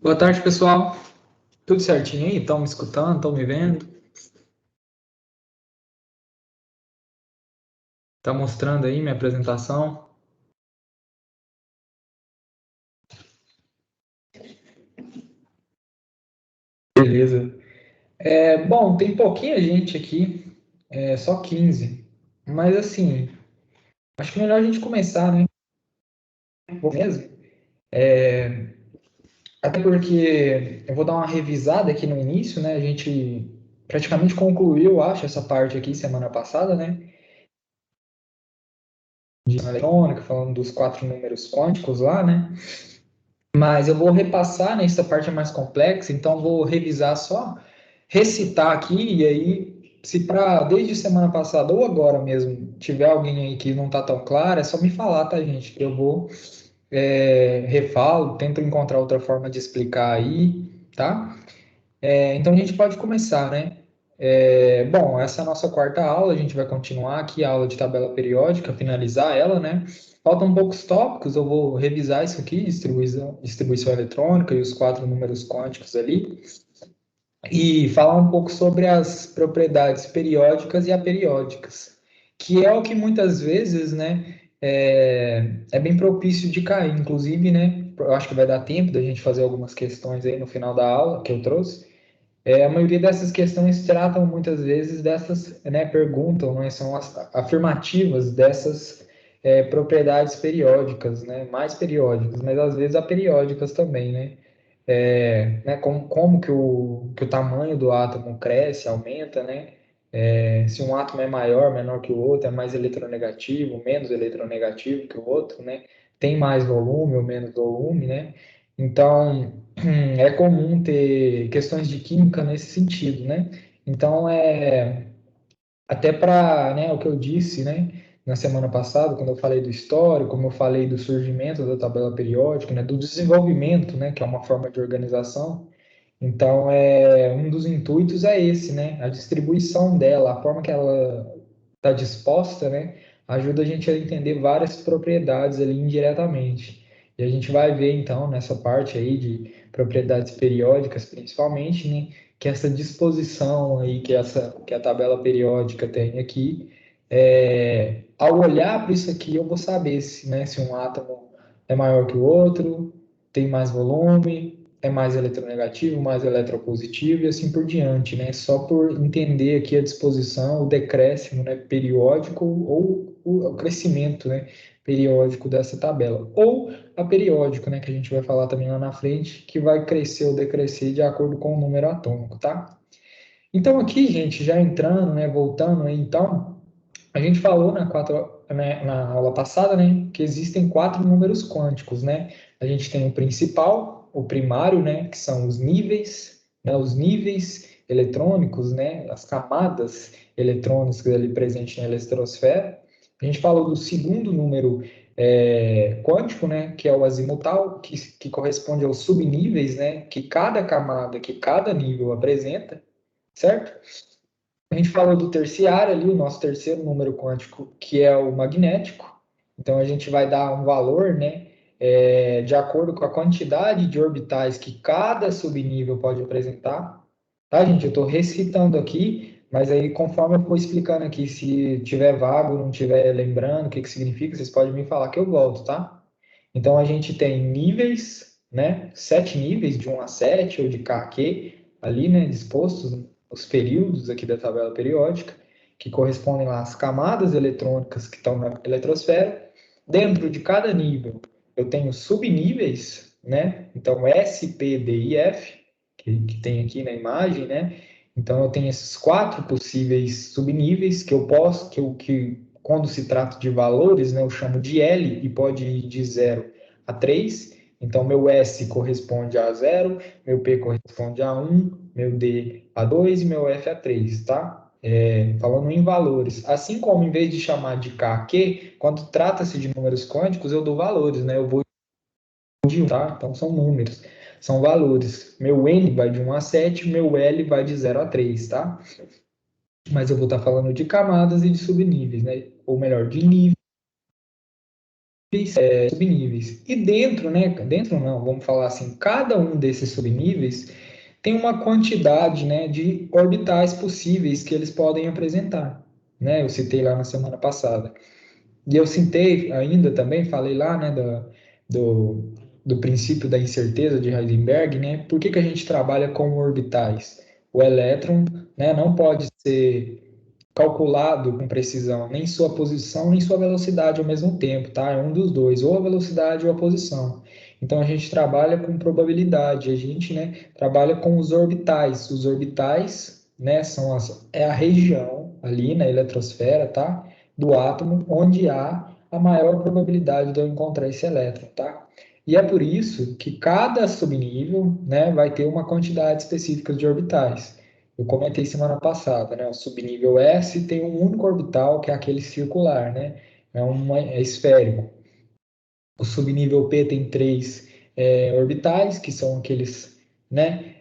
Boa tarde, pessoal. Tudo certinho aí? Estão me escutando? Estão me vendo? Tá mostrando aí minha apresentação? Beleza. Bom, tem pouquinha gente aqui, só 15. Mas assim, acho que é melhor a gente começar, né? Vou mesmo. Até porque eu vou dar uma revisada aqui no início, né? A gente praticamente concluiu, eu acho, essa parte aqui semana passada, né? De eletrônica, falando dos 4 números quânticos lá, né? Mas eu vou repassar, né? Essa parte é mais complexa, então vou revisar só, recitar aqui, e aí, se para desde semana passada ou agora mesmo tiver alguém aí que não está tão claro, é só me falar, tá, gente? Eu vou, refalo, tento encontrar outra forma de explicar aí, tá? Então a gente pode começar, né? Bom, essa é a nossa quarta aula, a gente vai continuar aqui a aula de tabela periódica, finalizar ela, né? Faltam poucos tópicos, eu vou revisar isso aqui, distribuição eletrônica e os 4 números quânticos ali, e falar um pouco sobre as propriedades periódicas e aperiódicas, que é o que muitas vezes, né, é bem propício de cair, inclusive, né? Eu acho que vai dar tempo da gente fazer algumas questões aí no final da aula que eu trouxe. A maioria dessas questões tratam muitas vezes dessas, né, perguntam, né, são afirmativas dessas propriedades periódicas, né, mais periódicas, mas às vezes aperiódicas também, né? Como que o tamanho do átomo cresce, aumenta, né? Se um átomo é maior, menor que o outro, é mais eletronegativo, menos eletronegativo que o outro, né? Tem mais volume ou menos volume, né? Então, é comum ter questões de química nesse sentido, né? Então, até para, né, o que eu disse, né, na semana passada, quando eu falei do histórico, como eu falei do surgimento da tabela periódica, né, do desenvolvimento, né, que é uma forma de organização. Então, um dos intuitos é esse, né, a distribuição dela, a forma que ela está disposta, né, ajuda a gente a entender várias propriedades ali indiretamente. E a gente vai ver, então, nessa parte aí de propriedades periódicas, principalmente, né, que essa disposição aí que a tabela periódica tem aqui, ao olhar para isso aqui, eu vou saber se, né, se um átomo é maior que o outro, tem mais volume, é mais eletronegativo, mais eletropositivo e assim por diante, né? Só por entender aqui a disposição, o decréscimo, né, periódico ou o crescimento, né, periódico dessa tabela. Ou a periódico, né, que a gente vai falar também lá na frente, que vai crescer ou decrescer de acordo com o número atômico, tá? Então aqui, gente, já entrando, né, voltando aí, então, a gente falou na aula passada, né, que existem 4 números quânticos, né? A gente tem o principal, o primário, né, que são os níveis eletrônicos, né, as camadas eletrônicas ali presentes na eletrosfera. A gente falou do segundo número quântico, né, que é o azimutal, que corresponde aos subníveis, né, que cada camada, que cada nível apresenta, certo? A gente falou do terciário ali, o nosso terceiro número quântico, que é o magnético. Então a gente vai dar um valor, né, de acordo com a quantidade de orbitais que cada subnível pode apresentar. Tá, gente? Eu estou recitando aqui, mas aí conforme eu for explicando aqui, se tiver vago, não tiver lembrando o que que significa, vocês podem me falar que eu volto, tá? Então a gente tem níveis, né? 7 níveis, de 1 a 7, ou de K a Q, ali, né? Dispostos os períodos aqui da tabela periódica, que correspondem lá às camadas eletrônicas que estão na eletrosfera. Dentro de cada nível, eu tenho subníveis, né? Então S, P, D e F, que tem aqui na imagem, né? Então eu tenho esses 4 possíveis subníveis que eu posso, que quando se trata de valores, né, eu chamo de L e pode ir de 0 a 3. Então, meu S corresponde a 0, meu P corresponde a 1, meu D a 2 e meu F a 3, tá? Falando em valores. Assim como em vez de chamar de K a Q, quando trata-se de números quânticos, eu dou valores, né? Eu vou de 1, tá? Então, são números, são valores. Meu N vai de 1 a 7, meu L vai de 0 a 3, tá? Mas eu vou estar falando de camadas e de subníveis, né? Ou melhor, de níveis. subníveis. E dentro, né? Dentro não, vamos falar assim, cada um desses subníveis tem uma quantidade, né, de orbitais possíveis que eles podem apresentar, né? Eu citei lá na semana passada. E eu citei ainda também, falei lá, né, do, do princípio da incerteza de Heisenberg, né? Por que que a gente trabalha com orbitais? O elétron, né, não pode ser calculado com precisão nem sua posição nem sua velocidade ao mesmo tempo, tá? É um dos dois, ou a velocidade ou a posição. Então a gente trabalha com probabilidade, a gente, né, trabalha com os orbitais. Os orbitais, né, é a região ali na eletrosfera, tá? Do átomo onde há a maior probabilidade de eu encontrar esse elétron, tá? E é por isso que cada subnível, né, vai ter uma quantidade específica de orbitais. Eu comentei semana passada, né? O subnível S tem um único orbital, que é aquele circular, né? É esférico. O subnível P tem três orbitais, que são aqueles, né?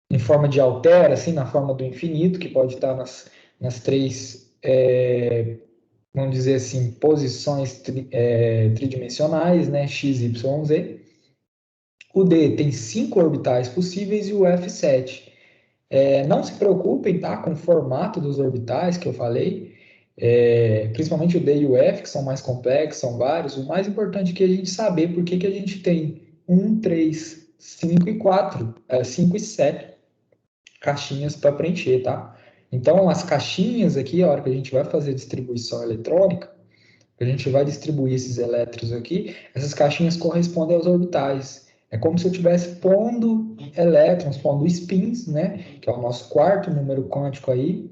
Em forma de altera, assim, na forma do infinito, que pode estar nas três, vamos dizer assim, posições tridimensionais, né? X, Y, Z. O D tem cinco orbitais possíveis e o F 7. Não se preocupem, tá, com o formato dos orbitais que eu falei, principalmente o D e o F, que são mais complexos, são vários. O mais importante é que a gente saber por que que a gente tem um, 3, 5 e 4, 5 e 7 caixinhas para preencher, tá? Então, as caixinhas aqui, a hora que a gente vai fazer distribuição eletrônica, a gente vai distribuir esses elétrons aqui, essas caixinhas correspondem aos orbitais. É como se eu estivesse pondo elétrons, pondo spins, né, que é o nosso quarto número quântico aí,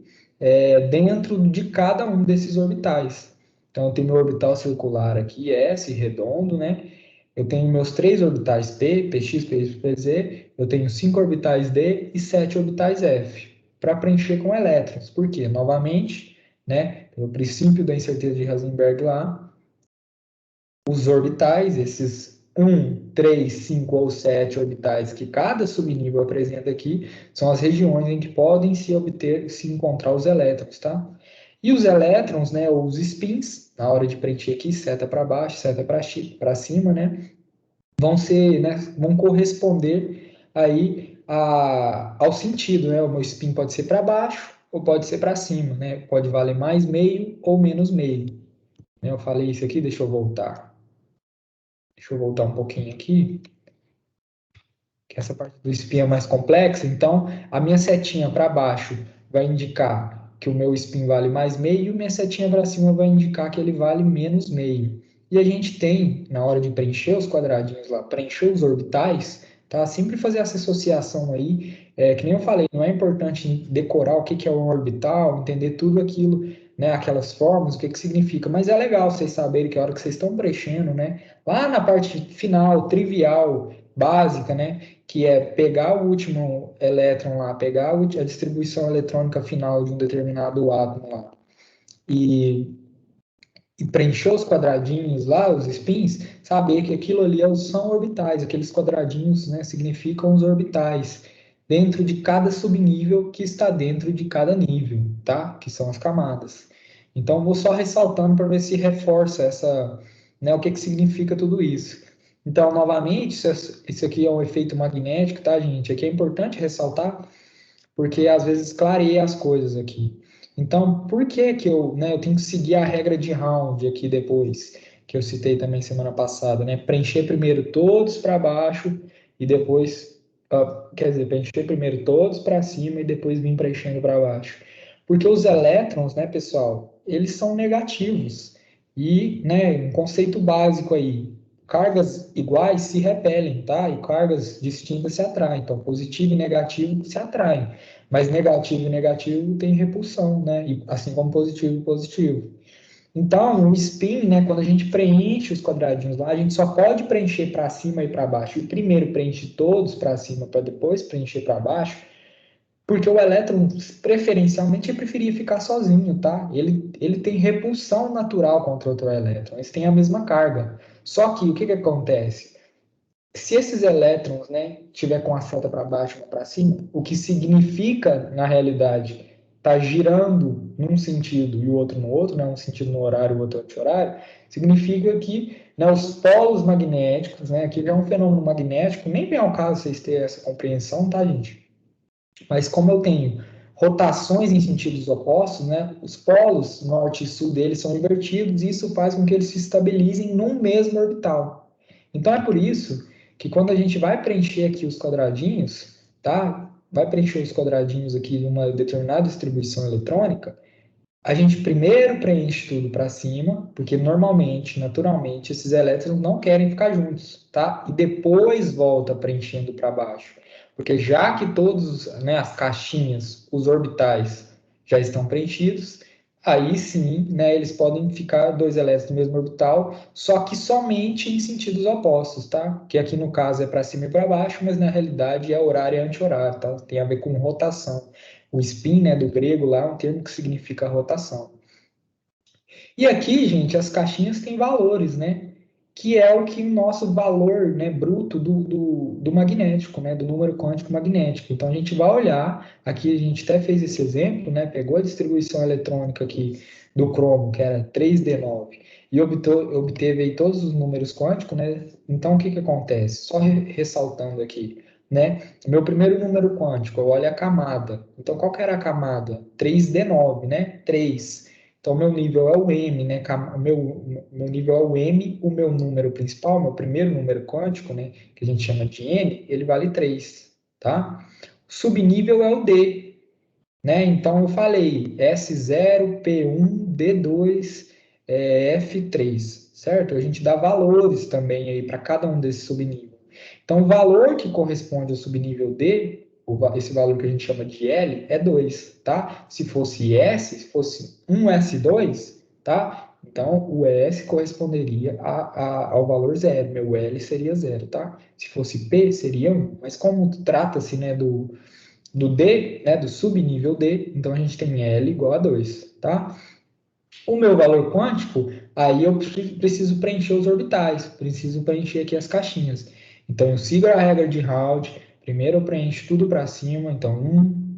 dentro de cada um desses orbitais. Então, eu tenho meu orbital circular aqui, S, redondo, né? Eu tenho meus três orbitais P, Px, Py, Pz, eu tenho cinco orbitais D e sete orbitais F, para preencher com elétrons. Por quê? Novamente, né, pelo princípio da incerteza de Heisenberg lá, os orbitais, esses um, 3, 5 ou 7 orbitais que cada subnível apresenta aqui, são as regiões em que podem se encontrar os elétrons, tá? E os elétrons, né, ou os spins, na hora de preencher aqui, seta para baixo, seta para cima, né, vão corresponder aí ao sentido, né? O meu spin pode ser para baixo ou pode ser para cima, né? Pode valer mais meio ou menos meio. Né? Eu falei isso aqui, deixa eu voltar. Deixa eu voltar um pouquinho aqui, que essa parte do spin é mais complexa. Então, a minha setinha para baixo vai indicar que o meu spin vale mais meio, e minha setinha para cima vai indicar que ele vale menos meio. E a gente tem, na hora de preencher os quadradinhos lá, preencher os orbitais, tá? Sempre fazer essa associação aí, que nem eu falei, não é importante decorar o que que é um orbital, entender tudo aquilo, né? Aquelas formas, o que que significa, mas é legal vocês saberem que a hora que vocês estão preenchendo, né? Lá na parte final, trivial, básica, né? Que é pegar o último elétron lá, pegar a distribuição eletrônica final de um determinado átomo lá e, e preencher os quadradinhos lá, os spins, saber que aquilo ali são orbitais, aqueles quadradinhos, né, significam os orbitais dentro de cada subnível que está dentro de cada nível, tá? Que são as camadas. Então, vou só ressaltando para ver se reforça né, o que que significa tudo isso. Então, novamente, isso aqui é um efeito magnético, tá, gente? Aqui é importante ressaltar, porque às vezes clareia as coisas aqui. Então, por que que eu tenho que seguir a regra de round aqui depois, que eu citei também semana passada, né? Preencher primeiro todos para baixo e depois, quer dizer, preencher primeiro todos para cima e depois vir preenchendo para baixo. Porque os elétrons, né, pessoal, eles são negativos. E, né, um conceito básico aí, cargas iguais se repelem, tá? E cargas distintas se atraem. Então, positivo e negativo se atraem. Mas negativo e negativo tem repulsão, né? E, assim como positivo e positivo. Então, o spin, né, quando a gente preenche os quadradinhos lá, a gente só pode preencher para cima e para baixo. E primeiro preenche todos para cima para depois preencher para baixo, porque o elétron, preferencialmente, preferia ficar sozinho, tá? Ele tem repulsão natural contra outro elétron, eles têm a mesma carga. Só que o que que acontece? Se esses elétrons, né, tiver com a seta para baixo ou para cima, o que significa, na realidade, está girando num sentido e o outro no outro, né, um sentido no horário e o outro anti-horário, significa que, né, os polos magnéticos, né, aqui já é um fenômeno magnético, nem vem ao caso vocês terem essa compreensão, tá, gente? Mas como eu tenho rotações em sentidos opostos, né, os polos norte e sul deles são invertidos e isso faz com que eles se estabilizem num mesmo orbital. Então é por isso que quando a gente vai preencher aqui os quadradinhos, tá? Vai preencher os quadradinhos aqui de uma determinada distribuição eletrônica, a gente primeiro preenche tudo para cima, porque normalmente, naturalmente, esses elétrons não querem ficar juntos, tá? E depois volta preenchendo para baixo. Porque já que todos, né, as caixinhas, os orbitais já estão preenchidos, aí sim, né, eles podem ficar dois elétrons no mesmo orbital, só que somente em sentidos opostos, tá? Que aqui no caso é para cima e para baixo, mas na realidade é horário e anti-horário, tá? Tem a ver com rotação. O spin, né, do grego lá, é um termo que significa rotação. E aqui, gente, as caixinhas têm valores, né? Que é o que o nosso valor, né, bruto do magnético, né, do número quântico magnético. Então a gente vai olhar, aqui a gente até fez esse exemplo, né, pegou a distribuição eletrônica aqui do cromo, que era 3D9, e obteve aí todos os números quânticos, né? Então o que que acontece? Só ressaltando aqui, né? Meu primeiro número quântico, eu olho a camada. Então qual que era a camada? 3D9, né? 3. Então, meu nível é o M, né? Meu nível é o M, o meu número principal, meu primeiro número quântico, né? Que a gente chama de N, ele vale 3, tá? O subnível é o D, né? Então, eu falei S0, P1, D2, F3, certo? A gente dá valores também aí para cada um desses subníveis. Então, o valor que corresponde ao subnível D, esse valor que a gente chama de L, é 2, tá? Se fosse S, se fosse um S2, tá? Então, o S corresponderia ao valor zero, meu L seria zero, tá? Se fosse P, seria 1. Mas como trata-se, né, do D, né, do subnível D, então a gente tem L igual a 2, tá? O meu valor quântico, aí eu preciso preencher os orbitais, preciso preencher aqui as caixinhas. Então, eu sigo a regra de Raud, primeiro eu preencho tudo para cima, então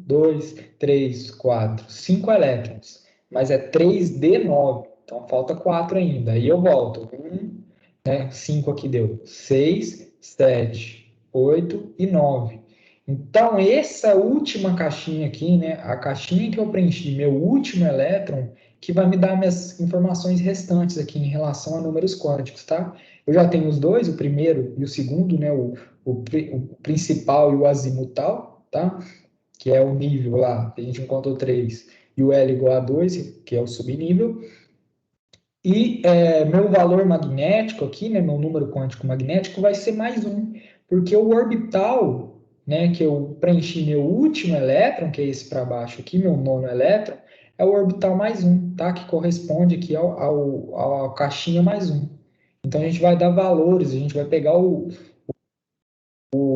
2, 3, 4, 5 elétrons, mas é 3D9, então falta 4 ainda, aí eu volto, 5 aqui deu 6, 7, 8 e 9. Então, essa última caixinha aqui, né, a caixinha que eu preenchi, meu último elétron, que vai me dar minhas informações restantes aqui em relação a números quânticos, tá? Eu já tenho os dois, o primeiro e o segundo, né, o principal e o azimutal, tá? Que é o nível lá, a gente encontrou 3, e o L igual a 2, que é o subnível. E meu valor magnético aqui, né, meu número quântico magnético, vai ser mais um, porque o orbital, né, que eu preenchi meu último elétron, que é esse para baixo aqui, meu nono elétron, é o orbital mais um, tá? Que corresponde aqui ao caixinha mais um. Então a gente vai dar valores, a gente vai pegar o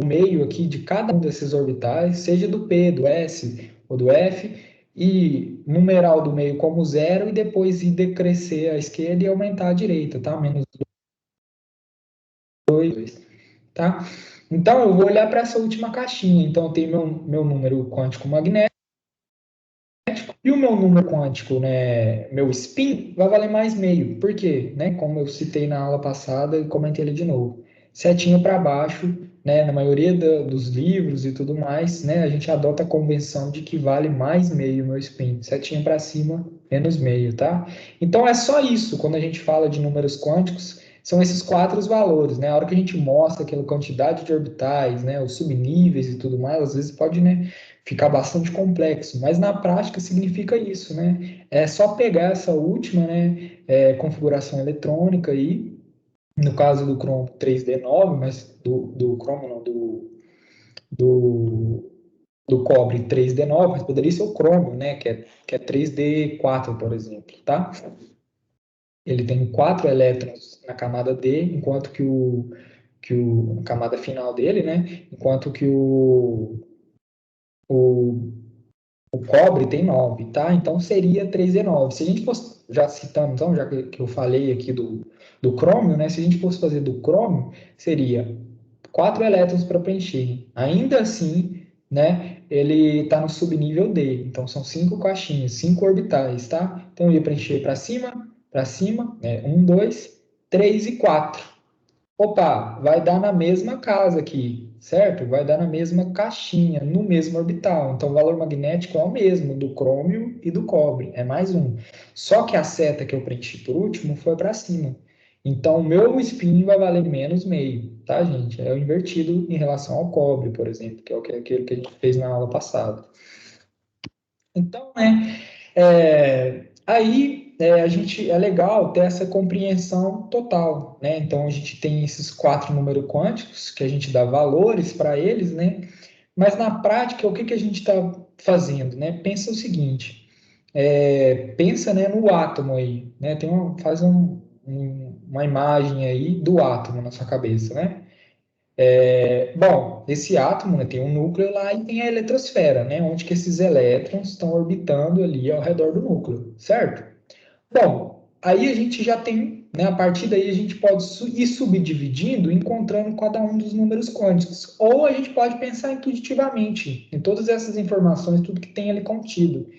meio aqui de cada um desses orbitais, seja do P, do S ou do F, e numeral do meio como zero, e depois ir decrescer à esquerda e aumentar à direita, tá? Menos 2, tá? Então, eu vou olhar para essa última caixinha. Então, eu tenho meu número quântico magnético, e o meu número quântico, né, meu spin, vai valer mais meio. Por quê? Né, como eu citei na aula passada e comentei ele de novo. Setinha para baixo, né, na maioria dos livros e tudo mais, né, a gente adota a convenção de que vale mais meio meu spin. Setinha para cima, menos meio, tá? Então é só isso, quando a gente fala de números quânticos, são esses quatro os valores, né? A hora que a gente mostra aquela quantidade de orbitais, né, os subníveis e tudo mais, às vezes pode, né, ficar bastante complexo, mas na prática significa isso, né? É só pegar essa última, né, configuração eletrônica aí, no caso do Chrome 3D9, mas do Chrome não, do, do cobre 3D9, mas poderia ser o cromo, né, que é 3D4, por exemplo, tá? Ele tem 4 elétrons na camada D, enquanto na camada final dele, né, enquanto que o O cobre tem 9, tá? Então seria 3D9. Se a gente fosse, já citando, então, já que eu falei aqui do crômio, né? Se a gente fosse fazer do crômio, seria 4 elétrons para preencher. Ainda assim, né? Ele está no subnível D. Então, são 5 caixinhas, 5 orbitais, tá? Então, eu ia preencher para cima, né? 1, 2, 3 e 4. Opa, vai dar na mesma casa aqui, certo? Vai dar na mesma caixinha, no mesmo orbital. Então, o valor magnético é o mesmo do crômio e do cobre, é mais um. Só que a seta que eu preenchi por último foi para cima. Então, o meu spin vai valer menos meio, tá, gente? É o invertido em relação ao cobre, por exemplo, que é aquele que a gente fez na aula passada. Então, né, aí a gente é legal ter essa compreensão total, né? Então a gente tem esses 4 números quânticos que a gente dá valores para eles, né? Mas na prática o que que a gente está fazendo, né? Pensa o seguinte, pensa, né, no átomo aí, né? Faz uma imagem aí do átomo na sua cabeça, né? Bom, esse átomo, né, tem um núcleo lá e tem a eletrosfera, né? Onde que esses elétrons estão orbitando ali ao redor do núcleo, certo? Bom, aí a gente já tem, né, a partir daí a gente pode ir subdividindo, encontrando cada um dos números quânticos. Ou a gente pode pensar intuitivamente em todas essas informações, tudo que tem ali contido.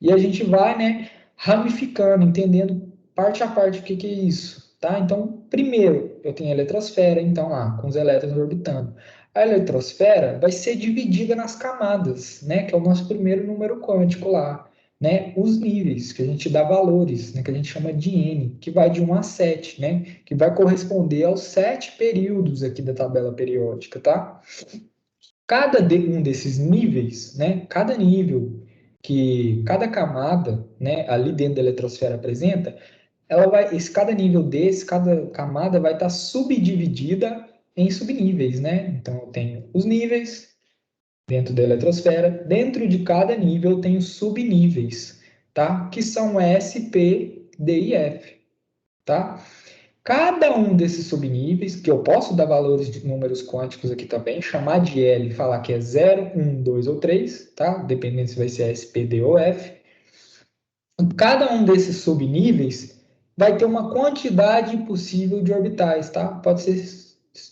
E a gente vai, né, ramificando, entendendo parte a parte o que que é isso, tá? Então, primeiro, eu tenho a eletrosfera, então lá, com os elétrons orbitando. A eletrosfera vai ser dividida nas camadas, né, que é o nosso primeiro número quântico lá, né? Os níveis, que a gente dá valores, né, que a gente chama de N, que vai de 1 a 7, né, que vai corresponder aos 7 períodos aqui da tabela periódica, tá? Um desses níveis, né, cada nível que cada camada, né, ali dentro da eletrosfera apresenta, cada nível desse, cada camada vai estar subdividida em subníveis, né? Então eu tenho os níveis dentro da eletrosfera, dentro de cada nível eu tenho subníveis, tá? Que são S, P, D e F, tá? Cada um desses subníveis, que eu posso dar valores de números quânticos aqui também, chamar de L e falar que é 0, 1, 2 ou 3, tá? Dependendo se vai ser S, P, D ou F. Cada um desses subníveis vai ter uma quantidade possível de orbitais, tá? Pode ser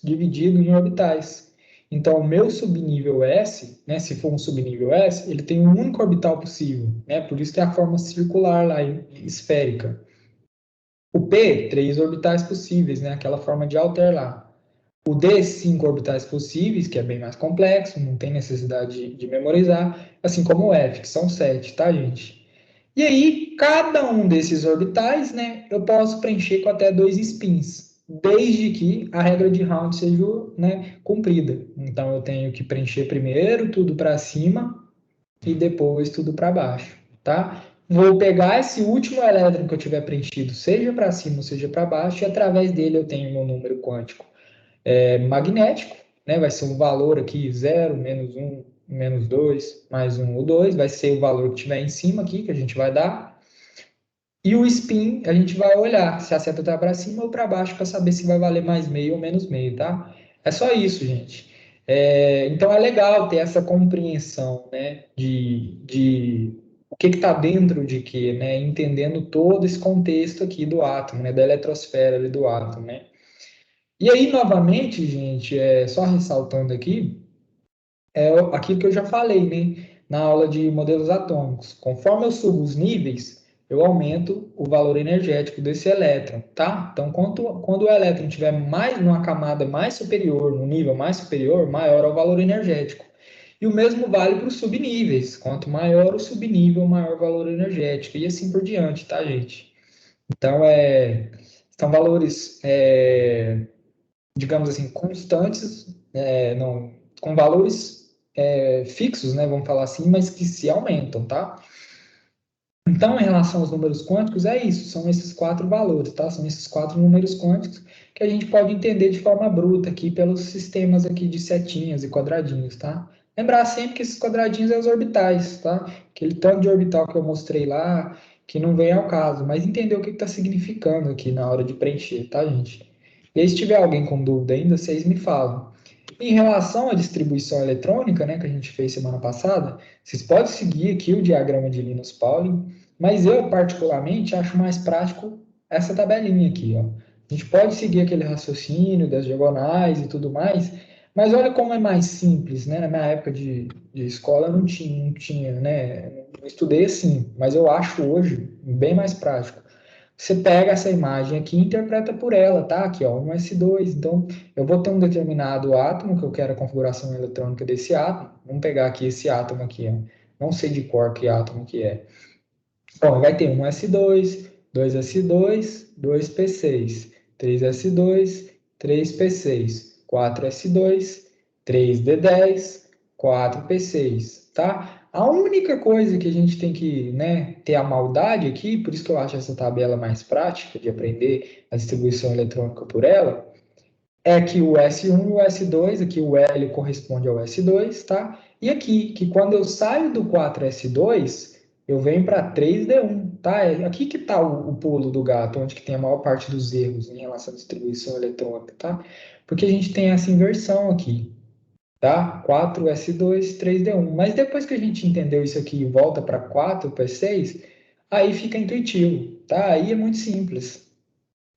dividido em orbitais. Então, o meu subnível S, né, se for um subnível S, ele tem um único orbital possível, né? Por isso que é a forma circular lá, esférica. O P, 3 orbitais possíveis, né? Aquela forma de Altair lá. O D, 5 orbitais possíveis, que é bem mais complexo, não tem necessidade de memorizar, assim como o F, que são 7, tá, gente? E aí, cada um desses orbitais, né, eu posso preencher com até 2 spins, desde que a regra de Round seja, né, cumprida. Então, eu tenho que preencher primeiro tudo para cima e depois tudo para baixo, tá? Vou pegar esse último elétron que eu tiver preenchido, seja para cima ou seja para baixo, e através dele eu tenho meu número quântico magnético, né? Vai ser um valor aqui 0, menos 1, menos 2, mais 1 ou 2, vai ser o valor que tiver em cima aqui, que a gente vai dar. E o spin, a gente vai olhar se a seta está para cima ou para baixo para saber se vai valer mais meio ou menos meio, tá? É só isso, gente. Então é legal ter essa compreensão, né, de o que está dentro de quê, né, entendendo todo esse contexto aqui do átomo, né, da eletrosfera ali do átomo, né. E aí, novamente, gente, só ressaltando aqui, aquilo que eu já falei, né? Na aula de modelos atômicos. Conforme eu subo os níveis, eu aumento o valor energético desse elétron, tá? Então, quando o elétron estiver mais numa camada mais superior, num nível mais superior, maior é o valor energético. E o mesmo vale para os subníveis. Quanto maior o subnível, maior o valor energético. E assim por diante, tá, gente? Então, são valores, digamos assim, constantes, não, com valores fixos, né, vamos falar assim, mas que se aumentam, tá? Então, em relação aos números quânticos, é isso, são esses 4 valores, tá? São esses 4 números quânticos que a gente pode entender de forma bruta aqui pelos sistemas aqui de setinhas e quadradinhos, tá? Lembrar sempre que esses quadradinhos são os orbitais, tá? Aquele tanto de orbital que eu mostrei lá, que não vem ao caso, mas entender o que está significando aqui na hora de preencher, tá, gente? E aí, se tiver alguém com dúvida ainda, vocês me falam. Em relação à distribuição eletrônica, né, que a gente fez semana passada, vocês podem seguir aqui o diagrama de Linus Pauling, mas eu, particularmente, acho mais prático essa tabelinha aqui, ó. A gente pode seguir aquele raciocínio das diagonais e tudo mais, Mas olha como é mais simples, né? Na minha época de escola não tinha, né? Não estudei assim, mas eu acho hoje bem mais prático. Você pega essa imagem aqui e interpreta por ela, tá? Aqui, ó, um S2. Então, eu vou ter um determinado átomo, que eu quero a configuração eletrônica desse átomo. Vamos pegar aqui esse átomo aqui, ó. Não sei de cor que átomo que é. Bom, vai ter um S2, dois S2, dois P6, três S2, três P6, quatro S2, três D10, quatro P6, tá? A única coisa que a gente tem que, né, ter a maldade aqui, por isso que eu acho essa tabela mais prática de aprender a distribuição eletrônica por ela, é que o S1 e o S2, aqui o L corresponde ao S2, tá? E aqui, que quando eu saio do 4S2, eu venho para 3D1, tá? É aqui que está o pulo do gato, onde que tem a maior parte dos erros em relação à distribuição eletrônica, tá? Porque a gente tem essa inversão aqui, tá? 4S2, 3D1. Mas depois que a gente entendeu isso aqui e volta para 4P6, aí fica intuitivo, tá? Aí é muito simples.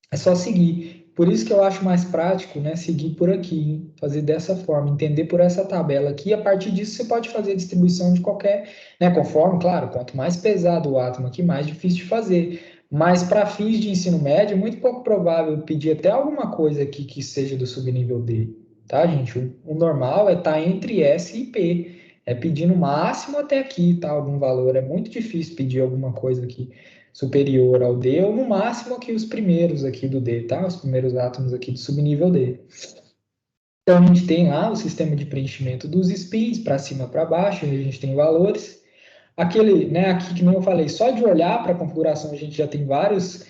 É só seguir. Por isso que eu acho mais prático, né, seguir por aqui, fazer dessa forma, entender por essa tabela aqui. E a partir disso você pode fazer a distribuição de qualquer, né, conforme, claro, quanto mais pesado o átomo aqui, mais difícil de fazer. Mas para fins de ensino médio, é muito pouco provável pedir até alguma coisa aqui que seja do subnível D, tá, gente? O normal é estar entre S e P. É pedir no máximo até aqui, tá? Algum valor. É muito difícil pedir alguma coisa aqui superior ao D, ou no máximo aqui os primeiros aqui do D, tá? Os primeiros átomos aqui do subnível D. Então a gente tem lá o sistema de preenchimento dos spins, para cima para baixo, a gente tem valores. Aquele, né, aqui que nem eu falei, só de olhar para a configuração a gente já tem várias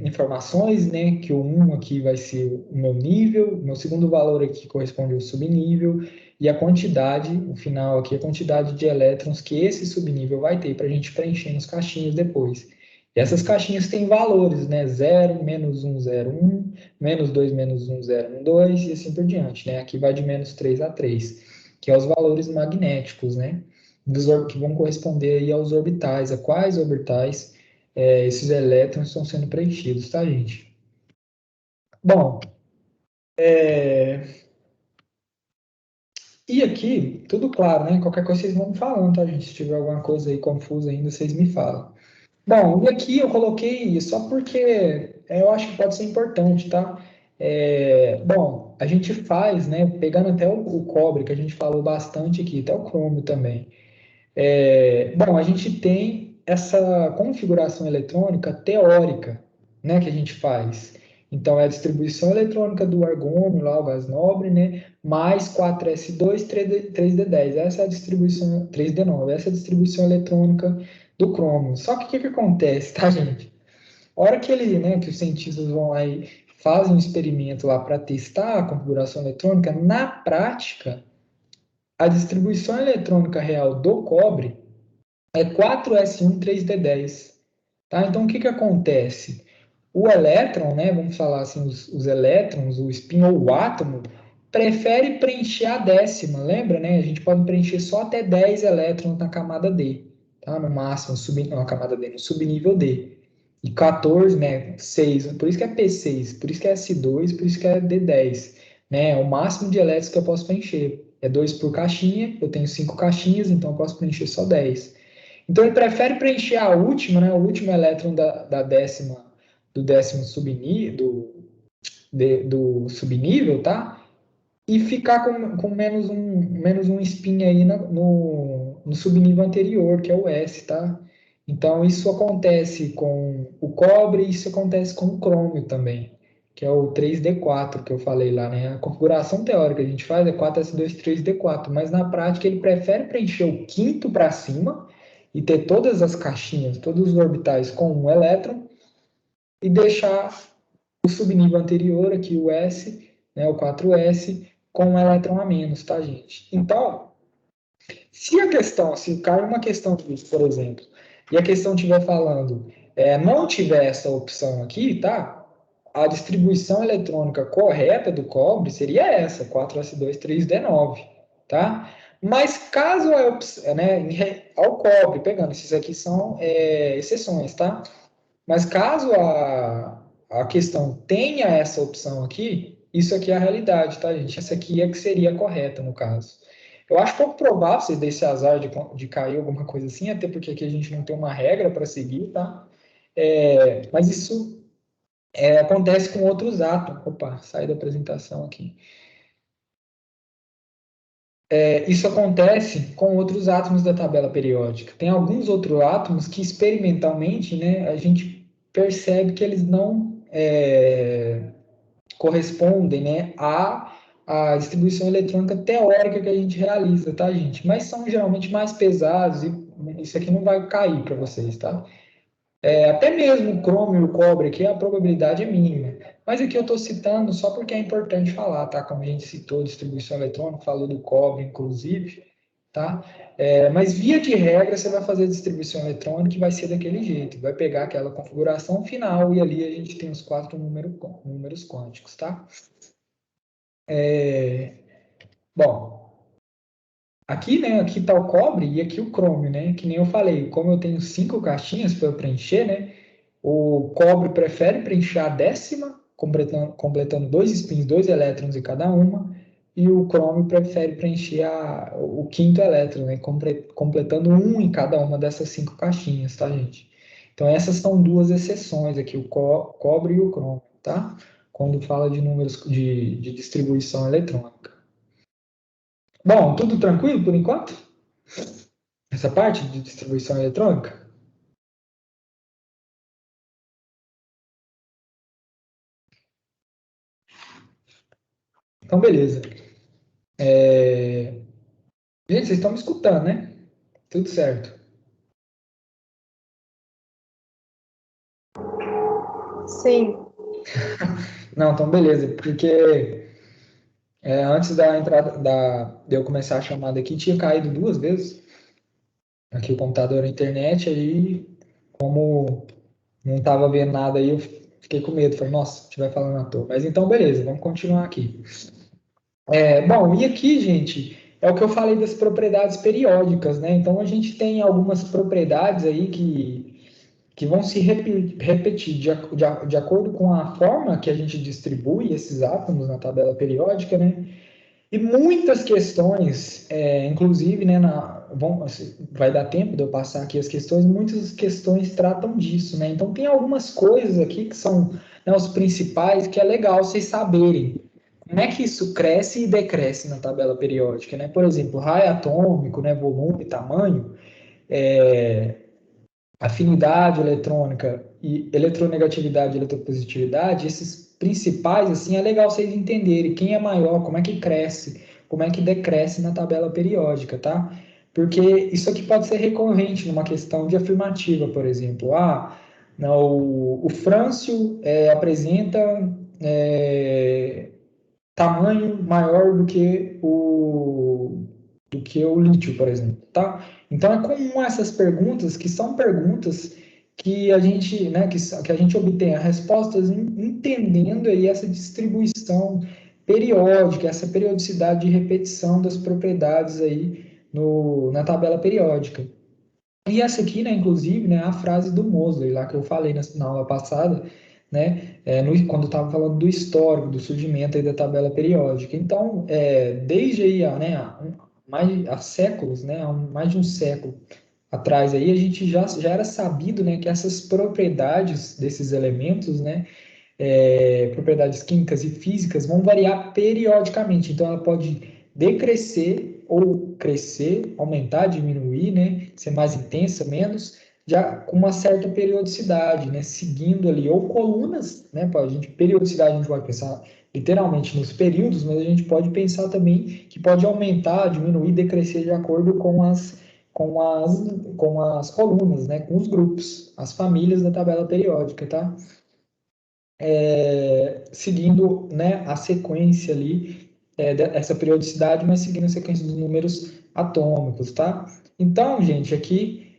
informações, né, que o 1 aqui vai ser o meu nível, o meu segundo valor aqui corresponde ao subnível, e a quantidade, o final aqui, a quantidade de elétrons que esse subnível vai ter para a gente preencher nas caixinhas depois. E essas caixinhas têm valores, né, 0, menos 1, 0, 1, menos 2, menos 1, 0, 1, 2, e assim por diante, né, aqui vai de menos 3 a 3, que é os valores magnéticos, né, que vão corresponder aí aos orbitais, a quais orbitais esses elétrons estão sendo preenchidos, tá, gente? Bom, e aqui, tudo claro, né? Qualquer coisa vocês vão me falando, tá, gente? Se tiver alguma coisa aí confusa ainda, vocês me falam. Bom, e aqui eu coloquei só porque eu acho que pode ser importante, tá? Bom, a gente faz, né? Pegando até o cobre, que a gente falou bastante aqui, até o crômio também. Bom, a gente tem essa configuração eletrônica teórica, né, que a gente faz. Então, é a distribuição eletrônica do argônio, lá, o gás nobre, né, mais 4s2, 3d10. Essa é a distribuição, 3d9, essa é a distribuição eletrônica do crômio. Só que o que que acontece, tá, gente? A hora que ele, né, que os cientistas vão lá e fazem um experimento lá para testar a configuração eletrônica, na prática, a distribuição eletrônica real do cobre é 4s1 3d10. Tá? Então, o que, que acontece? O elétron, né, vamos falar assim, os elétrons, o spin ou o átomo, prefere preencher a décima, lembra? Né? A gente pode preencher só até 10 elétrons na camada D, tá? No máximo, na camada D, no subnível D. E 14, né, 6, por isso que é P6, por isso que é S2, por isso que é D10. Né? É o máximo de elétrons que eu posso preencher. É 2 por caixinha, eu tenho 5 caixinhas, então eu posso preencher só 10. Então ele prefere preencher a última, né, o último elétron da décima, do décimo subnível, do subnível, tá? E ficar com menos um spin aí no subnível anterior, que é o S, tá? Então isso acontece com o cobre e isso acontece com o crômio também, que é o 3D4 que eu falei lá, né? A configuração teórica que a gente faz é 4s2 3D4, mas na prática ele prefere preencher o quinto para cima e ter todas as caixinhas, todos os orbitais com um elétron e deixar o subnível anterior, aqui o S, né, o 4S, com um elétron a menos, tá, gente? Então, se cai uma questão disso, por exemplo, e a questão estiver falando, não tiver essa opção aqui, tá? A distribuição eletrônica correta do cobre seria essa, 4s2 3d9, tá? Mas caso a opção, né, ao cobre, pegando, esses aqui são exceções, tá? Mas caso a questão tenha essa opção aqui, isso aqui é a realidade, tá, gente? Essa aqui é que seria a correta, no caso. Eu acho pouco provável vocês desse azar de cair alguma coisa assim, até porque aqui a gente não tem uma regra para seguir, tá? Mas isso acontece com outros átomos. Opa, sai da apresentação aqui. Isso acontece com outros átomos da tabela periódica. Tem alguns outros átomos que experimentalmente, né, a gente percebe que eles não correspondem, né, à distribuição eletrônica teórica que a gente realiza, tá, gente? Mas são geralmente mais pesados e isso aqui não vai cair para vocês, tá? Até mesmo o crômio e o cobre aqui, a probabilidade é mínima. Mas aqui eu estou citando só porque é importante falar, tá? Como a gente citou distribuição eletrônica, falou do cobre, inclusive, tá? Mas via de regra, você vai fazer distribuição eletrônica e vai ser daquele jeito. Vai pegar aquela configuração final e ali a gente tem os quatro números quânticos, tá? Bom, aqui, né? Aqui está o cobre e aqui o crômio, né? Que nem eu falei, como eu tenho 5 caixinhas para eu preencher, né? O cobre prefere preencher a décima, completando 2 spins, 2 elétrons em cada uma, e o crômio prefere preencher o quinto elétron, né, completando um em cada uma dessas 5 caixinhas, tá, gente? Então, essas são duas exceções aqui, o cobre e o crômio, tá? Quando fala de números de distribuição eletrônica. Bom, tudo tranquilo por enquanto? Essa parte de distribuição eletrônica? Então, beleza. Gente, vocês estão me escutando, né? Tudo certo. Sim. Não, então beleza, porque antes da entrada de eu começar a chamada aqui, tinha caído 2 vezes aqui o computador, a internet, aí como não estava vendo nada aí, eu fiquei com medo, falei, nossa, a gente vai falando à toa. Mas então beleza, vamos continuar aqui. Bom, e aqui, gente, é o que eu falei das propriedades periódicas, né? Então a gente tem algumas propriedades aí que vão se repetir de acordo com a forma que a gente distribui esses átomos na tabela periódica, né? E muitas questões, inclusive, né, assim, vai dar tempo de eu passar aqui as questões, muitas questões tratam disso, né? Então tem algumas coisas aqui que são, né, os principais que é legal vocês saberem. Como é que isso cresce e decresce na tabela periódica, né? Por exemplo, raio atômico, né, volume, tamanho, afinidade eletrônica e eletronegatividade e eletropositividade, esses principais, assim, é legal vocês entenderem quem é maior, como é que cresce, como é que decresce na tabela periódica, tá? Porque isso aqui pode ser recorrente numa questão de afirmativa, por exemplo. Não, o frâncio apresenta é, tamanho maior do que o lítio, por exemplo, tá? Então é comum essas perguntas, que são perguntas que a gente, né, que a gente obtenha respostas entendendo aí essa distribuição periódica, essa periodicidade de repetição das propriedades aí na tabela periódica. E essa aqui, né, inclusive, né, a frase do Mosley, lá que eu falei na aula passada, né, quando eu estava falando do histórico, do surgimento aí da tabela periódica. Então, desde aí, né, há séculos, né, há mais de um século atrás aí, a gente já era sabido, né, que essas propriedades desses elementos, né, propriedades químicas e físicas vão variar periodicamente. Então, ela pode decrescer ou crescer, aumentar, diminuir, né? Ser mais intensa, menos, já com uma certa periodicidade, né? Seguindo ali, ou colunas, né? Periodicidade a gente pode pensar literalmente nos períodos, mas a gente pode pensar também que pode aumentar, diminuir, decrescer de acordo com as colunas, né? Com os grupos, as famílias da tabela periódica, tá? Seguindo, né, a sequência ali, essa periodicidade, mas seguindo a sequência dos números atômicos, tá? Então, gente, aqui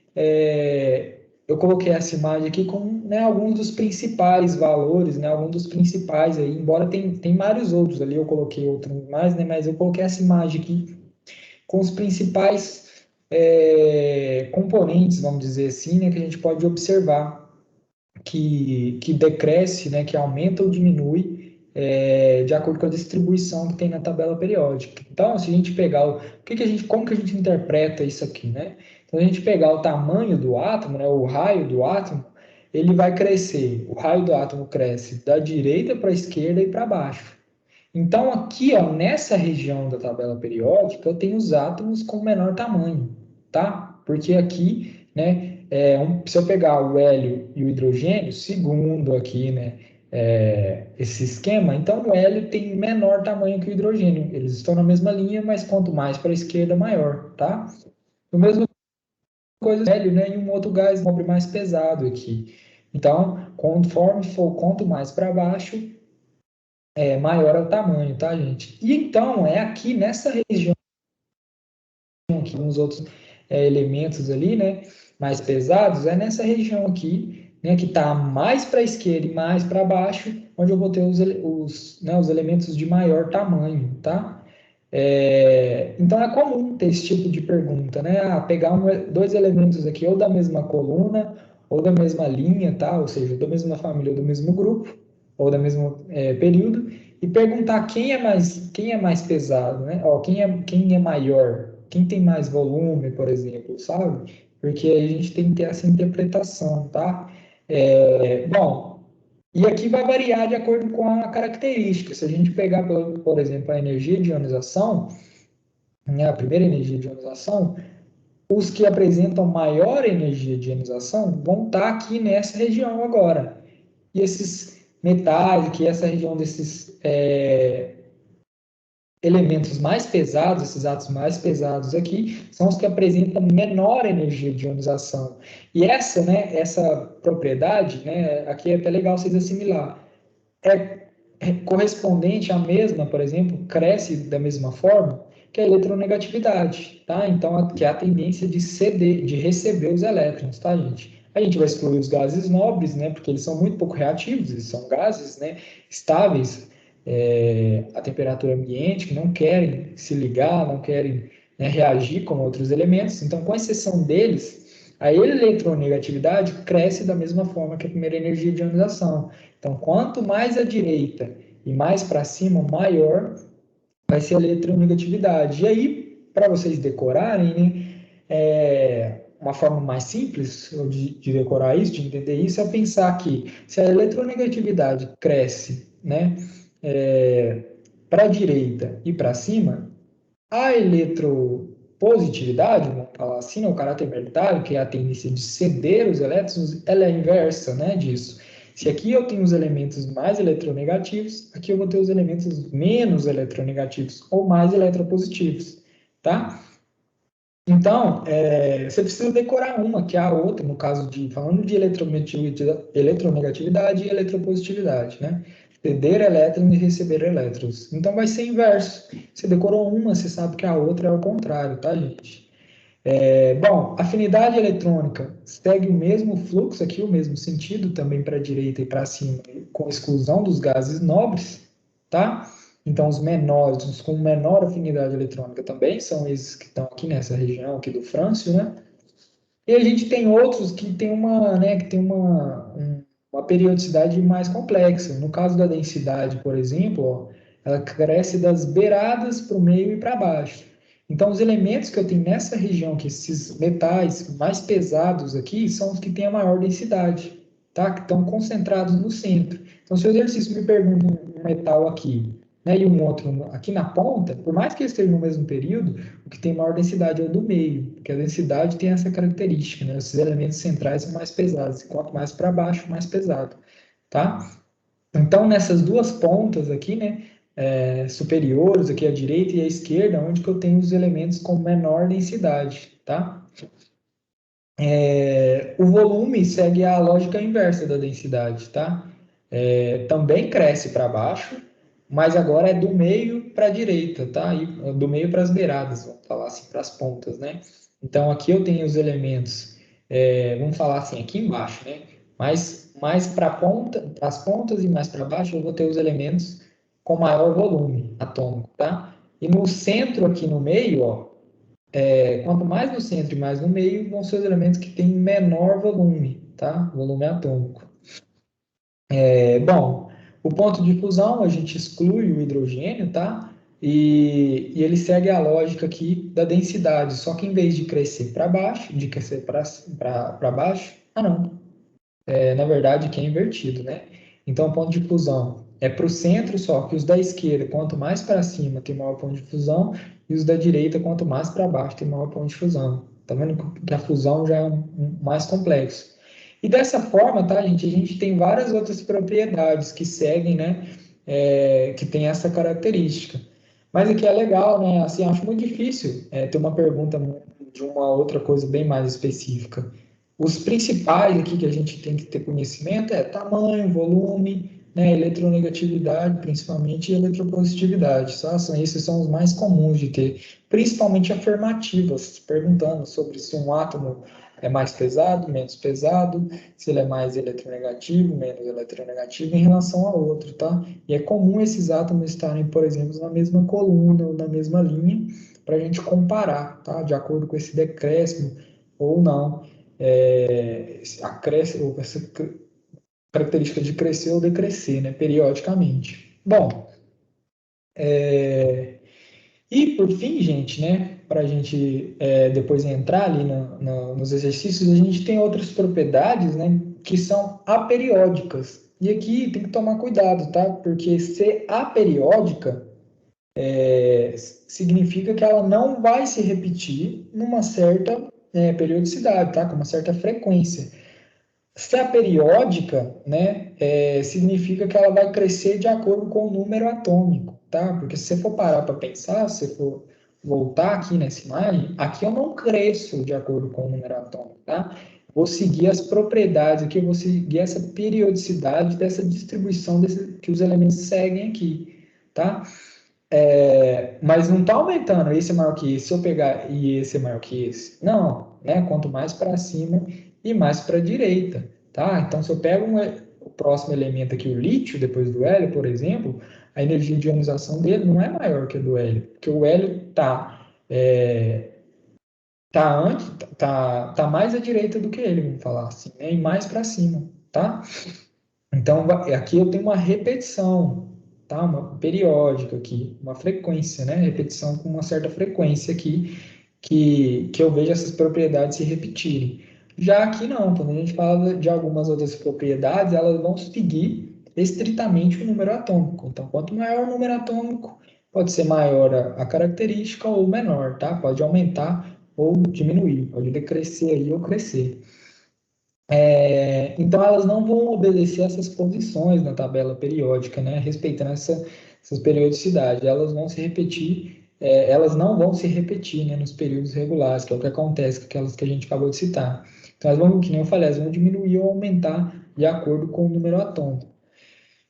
eu coloquei essa imagem aqui com, né, alguns dos principais valores, né, alguns dos principais aí, embora tem vários outros ali, eu coloquei outros mais, né, mas eu coloquei essa imagem aqui com os principais componentes, vamos dizer assim, né, que a gente pode observar que decresce, né, que aumenta ou diminui de acordo com a distribuição que tem na tabela periódica. Então, se a gente pegar como que a gente interpreta isso aqui, né? Então, se a gente pegar o tamanho do átomo, né, o raio do átomo, ele vai crescer. O raio do átomo cresce da direita para a esquerda e para baixo. Então, aqui, ó, nessa região da tabela periódica, eu tenho os átomos com menor tamanho, tá? Porque aqui, né, se eu pegar o hélio e o hidrogênio, segundo aqui, né, esse esquema, então o hélio tem menor tamanho que o hidrogênio. Eles estão na mesma linha, mas quanto mais para a esquerda, maior, tá? O mesmo coisa, o hélio, né, e um outro gás nobre mais pesado aqui. Então, conforme for, quanto mais para baixo, maior é o tamanho, tá, gente? E então, é aqui nessa região, aqui, uns outros elementos ali, né, mais pesados, é nessa região aqui, né, que está mais para a esquerda e mais para baixo, onde eu vou ter os elementos de maior tamanho, tá? Então é comum ter esse tipo de pergunta, né? Pegar dois elementos aqui, ou da mesma coluna, ou da mesma linha, tá? Ou seja, da mesma família, ou do mesmo grupo, ou da mesmo período, e perguntar quem é mais pesado, né? Ó, quem é maior, quem tem mais volume, por exemplo, sabe? Porque a gente tem que ter essa interpretação, tá? Bom, e aqui vai variar de acordo com a característica. Se a gente pegar, por exemplo, a energia de ionização, né, a primeira energia de ionização, os que apresentam maior energia de ionização vão estar aqui nessa região agora. E esses metais, que essa região desses elementos mais pesados, esses átomos mais pesados aqui, são os que apresentam menor energia de ionização. E essa propriedade, né, aqui é até legal vocês assimilar, é correspondente à mesma, por exemplo, cresce da mesma forma que a eletronegatividade, tá? Então, que é a tendência de ceder, de receber os elétrons, tá, gente? A gente vai excluir os gases nobres, né? Porque eles são muito pouco reativos, eles são gases, né? Estáveis à temperatura ambiente, que não querem se ligar, não querem, né, reagir com outros elementos. Então, com exceção deles, a eletronegatividade cresce da mesma forma que a primeira energia de ionização. Então, quanto mais à direita e mais para cima, maior vai ser a eletronegatividade. E aí, para vocês decorarem, né, uma forma mais simples de decorar isso, de entender isso, é pensar que se a eletronegatividade cresce, né, para a direita e para cima, a eletropositividade, vamos falar assim, né, o caráter hereditário, que é a tendência de ceder os elétrons, ela é a inversa, né, disso. Se aqui eu tenho os elementos mais eletronegativos, aqui eu vou ter os elementos menos eletronegativos ou mais eletropositivos, tá? Então, você precisa decorar uma, que é a outra, no caso de, falando de eletronegatividade e eletropositividade, né? Ceder elétrons e receber elétrons. Então, vai ser inverso. Você decorou uma, você sabe que a outra é o contrário, tá, gente? Bom, afinidade eletrônica segue o mesmo fluxo aqui, o mesmo sentido, também para a direita e para cima, com exclusão dos gases nobres, tá? Então, os menores, os com menor afinidade eletrônica também são esses que estão aqui nessa região aqui do frâncio, né? E a gente tem outros que tem uma periodicidade mais complexa. No caso da densidade, por exemplo, ó, ela cresce das beiradas para o meio e para baixo. Então, os elementos que eu tenho nessa região, que esses metais mais pesados aqui, são os que têm a maior densidade, tá? Que estão concentrados no centro. Então, se o exercício me pergunta um metal aqui, né, e um outro aqui na ponta, por mais que eles estejam no mesmo período, o que tem maior densidade é o do meio, porque a densidade tem essa característica, né? Esses elementos centrais são mais pesados, e quanto mais para baixo, mais pesado, tá? Então, nessas duas pontas aqui, né, superiores, aqui à direita e à esquerda, onde que eu tenho os elementos com menor densidade, tá? O volume segue a lógica inversa da densidade, tá? Também cresce para baixo, mas agora é do meio para a direita, tá? E do meio para as beiradas, vamos falar assim, para as pontas, né? Então aqui eu tenho os elementos, vamos falar assim, aqui embaixo, né? Mais para ponta, as pontas e mais para baixo eu vou ter os elementos com maior volume atômico, tá? E no centro aqui no meio, ó, quanto mais no centro e mais no meio, vão ser os elementos que têm menor volume, tá? Volume atômico. Bom, O ponto de fusão, a gente exclui o hidrogênio, tá? E ele segue a lógica aqui da densidade, só que em vez de crescer para baixo, de crescer para baixo, não. Na verdade, aqui é invertido, né? Então, o ponto de fusão é para o centro, só que os da esquerda, quanto mais para cima, tem maior ponto de fusão, e os da direita, quanto mais para baixo, tem maior ponto de fusão. Tá vendo que a fusão já é mais complexo. E dessa forma, tá, gente, a gente tem várias outras propriedades que seguem, né, que tem essa característica. Mas aqui é legal, né, assim, acho muito difícil ter uma pergunta de uma outra coisa bem mais específica. Os principais aqui que a gente tem que ter conhecimento é tamanho, volume, né, eletronegatividade, principalmente, e eletropositividade. Esses são os mais comuns de ter, principalmente afirmativas, perguntando sobre se um átomo é mais pesado, menos pesado, se ele é mais eletronegativo, menos eletronegativo em relação ao outro, tá? E é comum esses átomos estarem, por exemplo, na mesma coluna ou na mesma linha, para a gente comparar, tá? De acordo com esse decréscimo ou não essa característica de crescer ou decrescer, né, periodicamente. Bom, e por fim, gente, né, para a gente depois entrar ali nos exercícios, a gente tem outras propriedades, né, que são aperiódicas. E aqui tem que tomar cuidado, tá? Porque ser aperiódica significa que ela não vai se repetir numa certa periodicidade, tá? Com uma certa frequência. Se é periódica, né, significa que ela vai crescer de acordo com o número atômico, tá? Porque se você for parar para pensar, se você for voltar aqui nessa imagem, aqui eu não cresço de acordo com o número atômico, tá? Vou seguir as propriedades aqui, eu vou seguir essa periodicidade dessa distribuição que os elementos seguem aqui, tá? Mas não está aumentando, esse é maior que esse, se eu pegar e esse é maior que esse. Não, né? Quanto mais para cima e mais para a direita, tá? Então, se eu pego o próximo elemento aqui, o lítio, depois do hélio, por exemplo, a energia de ionização dele não é maior que a do hélio, porque o hélio tá antes, tá mais à direita do que ele, vamos falar assim, né? E mais para cima, tá? Então, aqui eu tenho uma repetição, tá? Uma periódica aqui, uma frequência, né? Repetição com uma certa frequência aqui, que eu vejo essas propriedades se repetirem. Já aqui não, quando a gente fala de algumas outras propriedades, elas vão seguir estritamente o número atômico. Então, quanto maior o número atômico, pode ser maior a característica ou menor, tá? Pode aumentar ou diminuir, pode decrescer aí ou crescer. Então, elas não vão obedecer essas posições na tabela periódica, né? Respeitando essas periodicidades. Elas vão se repetir, elas não vão se repetir, né, nos períodos regulares, que é o que acontece com aquelas que a gente acabou de citar. Então, elas vão, que nem eu falei, elas vão diminuir ou aumentar de acordo com o número atômico.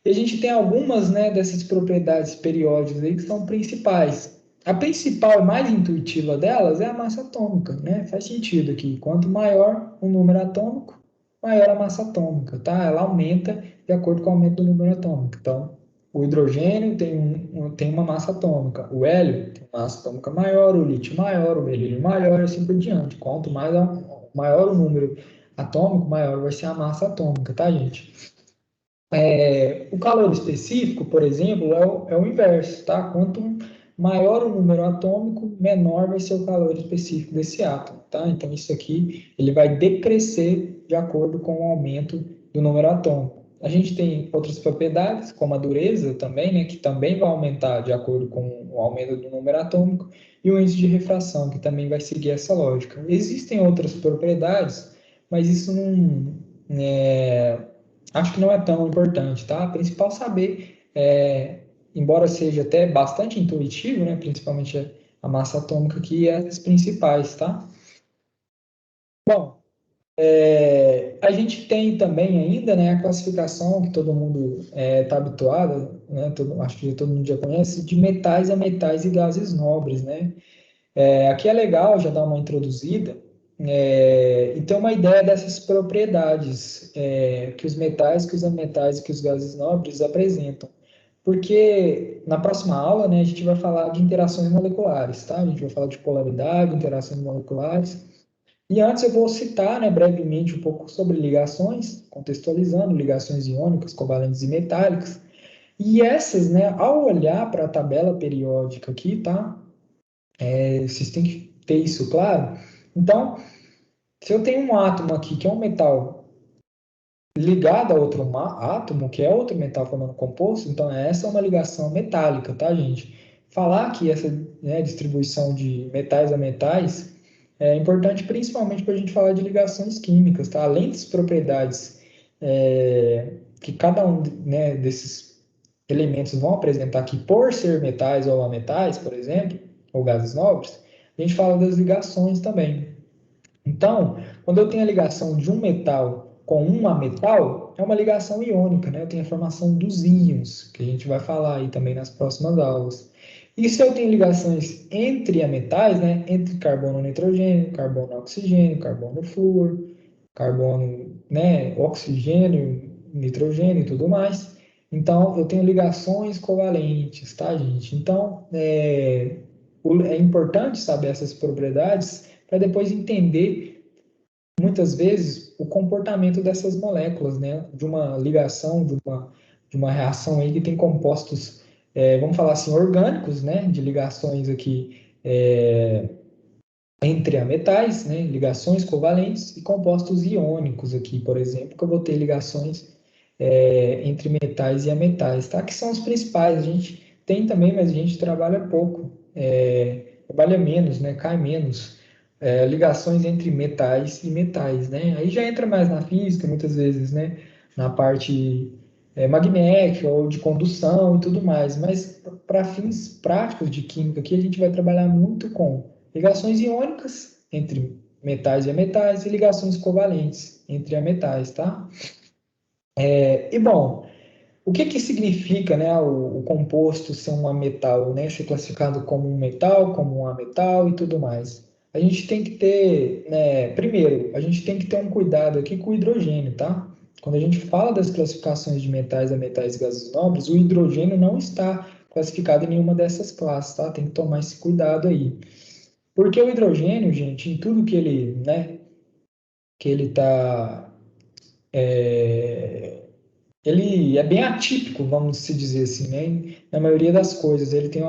E a gente tem algumas, né, dessas propriedades periódicas aí que são principais. A principal e mais intuitiva delas é a massa atômica, né? Faz sentido aqui. Quanto maior o número atômico, maior a massa atômica, tá? Ela aumenta de acordo com o aumento do número atômico. Então, o hidrogênio tem uma massa atômica, o hélio tem uma massa atômica maior, o lítio maior, o berilo maior, e assim por diante. Quanto maior o número atômico, maior vai ser a massa atômica, tá, gente? O calor específico, por exemplo, é o inverso, tá? Quanto maior o número atômico, menor vai ser o calor específico desse átomo, tá? Então, isso aqui, ele vai decrescer de acordo com o aumento do número atômico. A gente tem outras propriedades, como a dureza também, né? Que também vai aumentar de acordo com o aumento do número atômico, e o índice de refração, que também vai seguir essa lógica. Existem outras propriedades, mas isso não... acho que não é tão importante, tá? A principal saber, embora seja até bastante intuitivo, né? Principalmente a massa atômica aqui, é as principais, tá? Bom, a gente tem também ainda, né, a classificação que todo mundo está habituado, né? Acho que todo mundo já conhece, de metais a metais e gases nobres, né? Aqui é legal já dar uma introduzida e ter uma ideia dessas propriedades que os metais, que os ametais e que os gases nobres apresentam. Porque na próxima aula, né, a gente vai falar de interações moleculares, tá? A gente vai falar de polaridade, interações moleculares. E antes eu vou citar, né, brevemente um pouco sobre ligações, contextualizando ligações iônicas, covalentes e metálicas. E essas, né, ao olhar para a tabela periódica aqui, tá? Vocês têm que ter isso claro. Então, se eu tenho um átomo aqui que é um metal ligado a outro átomo, que é outro metal formando composto, então essa é uma ligação metálica, tá, gente? Falar que essa, né, distribuição de metais a metais é importante principalmente para a gente falar de ligações químicas, tá? Além das propriedades que cada um, né, desses elementos vão apresentar aqui por ser metais ou ametais, por exemplo, ou gases nobres, a gente fala das ligações também. Então, quando eu tenho a ligação de um metal com um ametal, é uma ligação iônica, né? Eu tenho a formação dos íons, que a gente vai falar aí também nas próximas aulas. E se eu tenho ligações entre ametais, né? Entre carbono e nitrogênio, carbono e oxigênio, carbono e flúor, carbono, né? Oxigênio, nitrogênio e tudo mais. Então, eu tenho ligações covalentes, tá, gente? Então, é importante saber essas propriedades para depois entender, muitas vezes, o comportamento dessas moléculas, né? De uma ligação, de uma reação aí que tem compostos, vamos falar assim, orgânicos, né? De ligações aqui entre ametais, né? Ligações covalentes e compostos iônicos aqui, por exemplo, que eu vou ter ligações entre metais e ametais, tá? Que são os principais. A gente tem também, mas a gente trabalha pouco, trabalha menos, né? Cai menos. Ligações entre metais e metais, né? Aí já entra mais na física, muitas vezes, né? Na parte magnética ou de condução e tudo mais. Mas para fins práticos de química aqui, a gente vai trabalhar muito com ligações iônicas entre metais e ametais e ligações covalentes entre ametais, tá? E bom, o que que significa, né, o composto ser um ametal, né, ser classificado como um metal, como um ametal e tudo mais? A gente tem que ter, né, primeiro, a gente tem que ter um cuidado aqui com o hidrogênio, tá? Quando a gente fala das classificações de metais, ametais e gases nobres, o hidrogênio não está classificado em nenhuma dessas classes, tá? Tem que tomar esse cuidado aí. Porque o hidrogênio, gente, em tudo que ele, né, que ele está ele é bem atípico, vamos se dizer assim, né? Na maioria das coisas, ele tem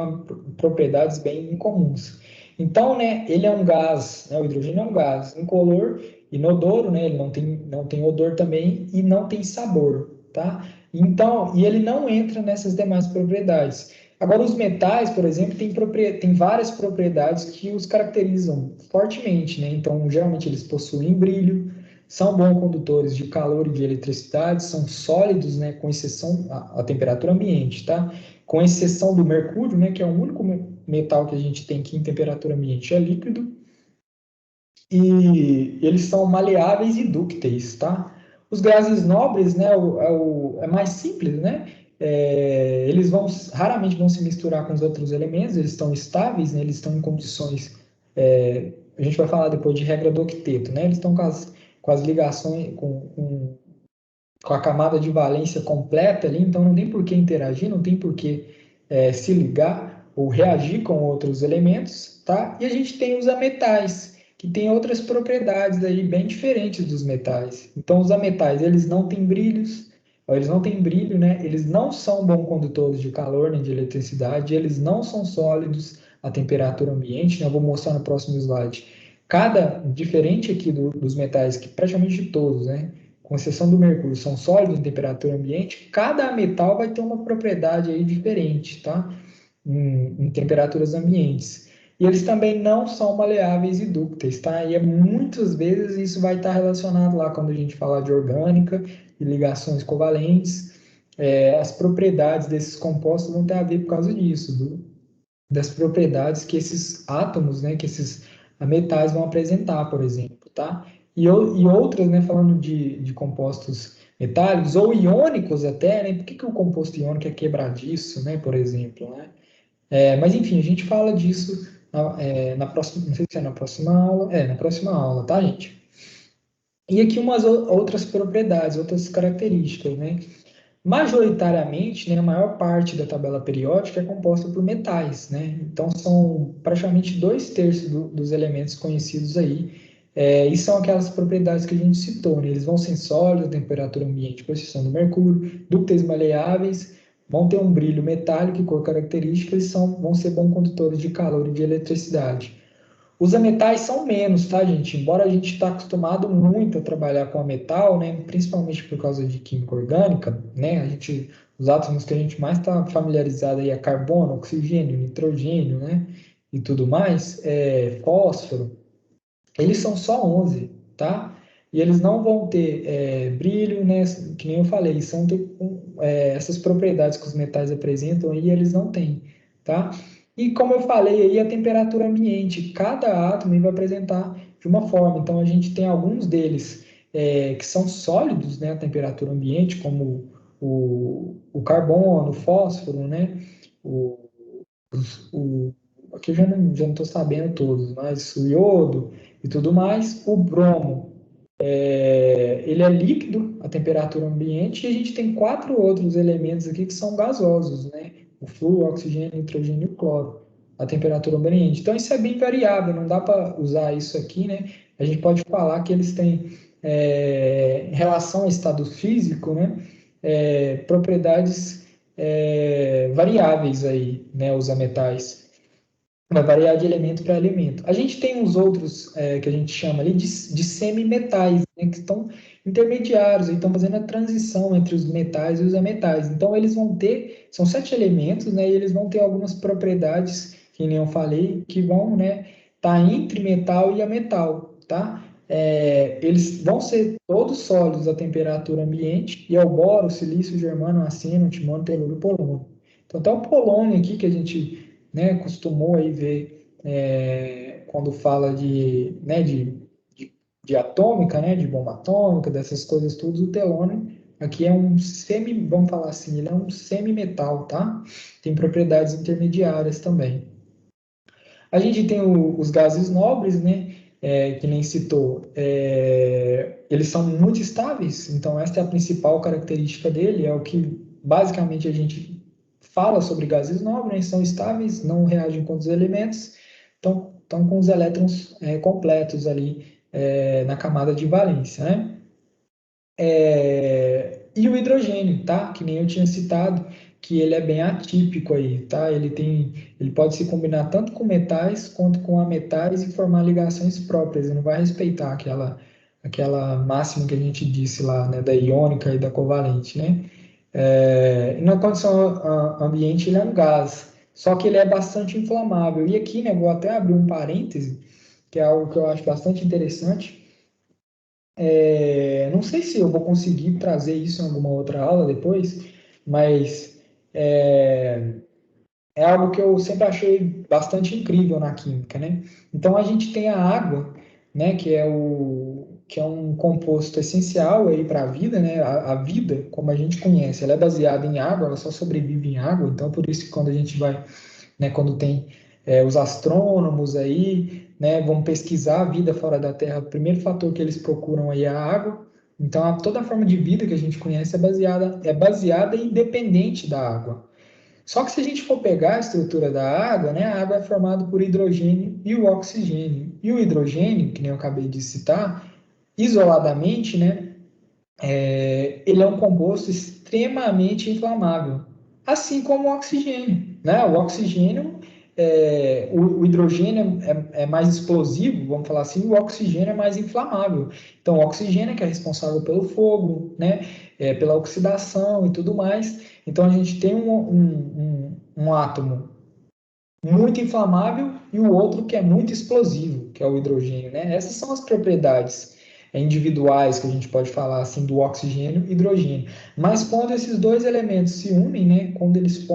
propriedades bem incomuns. Então, né, ele é um gás, né? O hidrogênio é um gás incolor, inodoro, né? Ele não tem odor também e não tem sabor, tá? Então, e ele não entra nessas demais propriedades. Agora, os metais, por exemplo, têm várias propriedades que os caracterizam fortemente, né? Então, geralmente eles possuem brilho, são bons condutores de calor e de eletricidade, são sólidos, né, com exceção à temperatura ambiente, tá? Com exceção do mercúrio, né, que é o único metal que a gente tem que em temperatura ambiente é líquido, e eles são maleáveis e dúcteis, tá? Os gases nobres, né, é mais simples, né? Eles raramente vão se misturar com os outros elementos, eles estão estáveis, né, eles estão em condições, a gente vai falar depois de regra do octeto, né? Eles estão com as ligações, com a camada de valência completa ali, então não tem por que interagir, não tem por que se ligar ou reagir com outros elementos, tá? E a gente tem os ametais, que têm outras propriedades aí bem diferentes dos metais. Então, os ametais, eles não têm brilhos, eles não têm brilho, né? Eles não são bons condutores de calor nem de eletricidade, eles não são sólidos à temperatura ambiente, né? Eu vou mostrar no próximo slide. Cada diferente aqui dos metais, que praticamente de todos, né? Com exceção do mercúrio, são sólidos em temperatura ambiente, cada metal vai ter uma propriedade aí diferente, tá? Em temperaturas ambientes. E eles também não são maleáveis e dúcteis, tá? E muitas vezes isso vai estar relacionado lá quando a gente falar de orgânica e ligações covalentes. As propriedades desses compostos vão ter a ver por causa disso, das propriedades que esses átomos, né, que esses metais vão apresentar, por exemplo, tá? E outras, né, falando de compostos metálicos ou iônicos até, né? Por que o composto iônico é quebradiço, né, por exemplo, né? Mas enfim, a gente fala disso na próxima, não sei se é na próxima aula, na próxima aula, tá, gente? E aqui umas outras propriedades, outras características, né? Majoritariamente, né, a maior parte da tabela periódica é composta por metais, né? Então, são praticamente 2/3 dos elementos conhecidos aí, e são aquelas propriedades que a gente citou, né? Eles vão ser sólidos, temperatura ambiente, posição do mercúrio, dúcteis maleáveis, vão ter um brilho metálico e cor característica, eles vão ser bons condutores de calor e de eletricidade. Os ametais são menos, tá, gente? Embora a gente está acostumado muito a trabalhar com a metal, né? Principalmente por causa de química orgânica, né? Os átomos que a gente mais está familiarizado aí é carbono, oxigênio, nitrogênio, né? E tudo mais, fósforo. Eles são só 11, tá? E eles não vão ter brilho, né? Que nem eu falei, são essas propriedades que os metais apresentam aí, eles não têm, tá? E como eu falei aí, a temperatura ambiente, cada átomo vai apresentar de uma forma. Então, a gente tem alguns deles que são sólidos, né? A temperatura ambiente, como o carbono, o fósforo, né? O, o, aqui eu já não estou sabendo todos, mas o iodo e tudo mais. O bromo, ele é líquido a temperatura ambiente e a gente tem quatro outros elementos aqui que são gasosos, né? O flúor, o oxigênio, o nitrogênio e o cloro, a temperatura ambiente. Então isso é bem variável, não dá para usar isso aqui, né? A gente pode falar que eles têm, em relação ao estado físico, né? Propriedades variáveis aí, né? Os metais. Vai variar de elemento para elemento. A gente tem uns outros que a gente chama ali de semimetais, né, que estão intermediários, e estão fazendo a transição entre os metais e os ametais. Então, eles vão ter, são 7 elementos, né, e eles vão ter algumas propriedades, que nem eu falei, que vão, né, tá entre metal e ametal, tá? Eles vão ser todos sólidos a temperatura ambiente, e é o boro, o silício, o germânio, o aceno, o timônio, o telúrio e o polônio. Então, até o polônio aqui, que a gente, né, costumou aí ver quando fala né, de atômica, né, de bomba atômica, dessas coisas todas, o telônio aqui é um vamos falar assim, ele é um semimetal, tá? Tem propriedades intermediárias também. A gente tem os gases nobres, né? Que nem citou, eles são muito estáveis, então essa é a principal característica dele, é o que basicamente a gente fala sobre gases nobres, né? São estáveis, não reagem com os elementos, então estão com os elétrons completos ali na camada de valência, né? E o hidrogênio, tá? Que nem eu tinha citado, que ele é bem atípico aí, tá? Ele pode se combinar tanto com metais quanto com ametais e formar ligações próprias. Ele não vai respeitar aquela máxima que a gente disse lá, né? Da iônica e da covalente, né? E na condição ambiente ele é um gás, só que ele é bastante inflamável. E aqui, né? Vou até abrir um parêntese, que é algo que eu acho bastante interessante. Não sei se eu vou conseguir trazer isso em alguma outra aula depois, mas é algo que eu sempre achei bastante incrível na química, né? Então a gente tem a água, né, que é um composto essencial aí para a vida, né? A vida, como a gente conhece, ela é baseada em água, ela só sobrevive em água. Então por isso que quando a gente vai, né, quando tem os astrônomos aí, né, vão pesquisar a vida fora da Terra, o primeiro fator que eles procuram aí é a água. Então toda a forma de vida que a gente conhece é baseada e independente da água. Só que se a gente for pegar a estrutura da água, né, a água é formada por hidrogênio e o oxigênio. E o hidrogênio, que nem eu acabei de citar, isoladamente, né, ele é um composto extremamente inflamável, assim como o oxigênio. Né? O oxigênio, o hidrogênio é mais explosivo, vamos falar assim, o oxigênio é mais inflamável. Então, o oxigênio é que é responsável pelo fogo, né? Pela oxidação e tudo mais. Então, a gente tem um átomo muito inflamável e o outro que é muito explosivo, que é o hidrogênio, né? Essas são as propriedades individuais que a gente pode falar assim do oxigênio e hidrogênio. Mas quando esses dois elementos se unem, né? Quando eles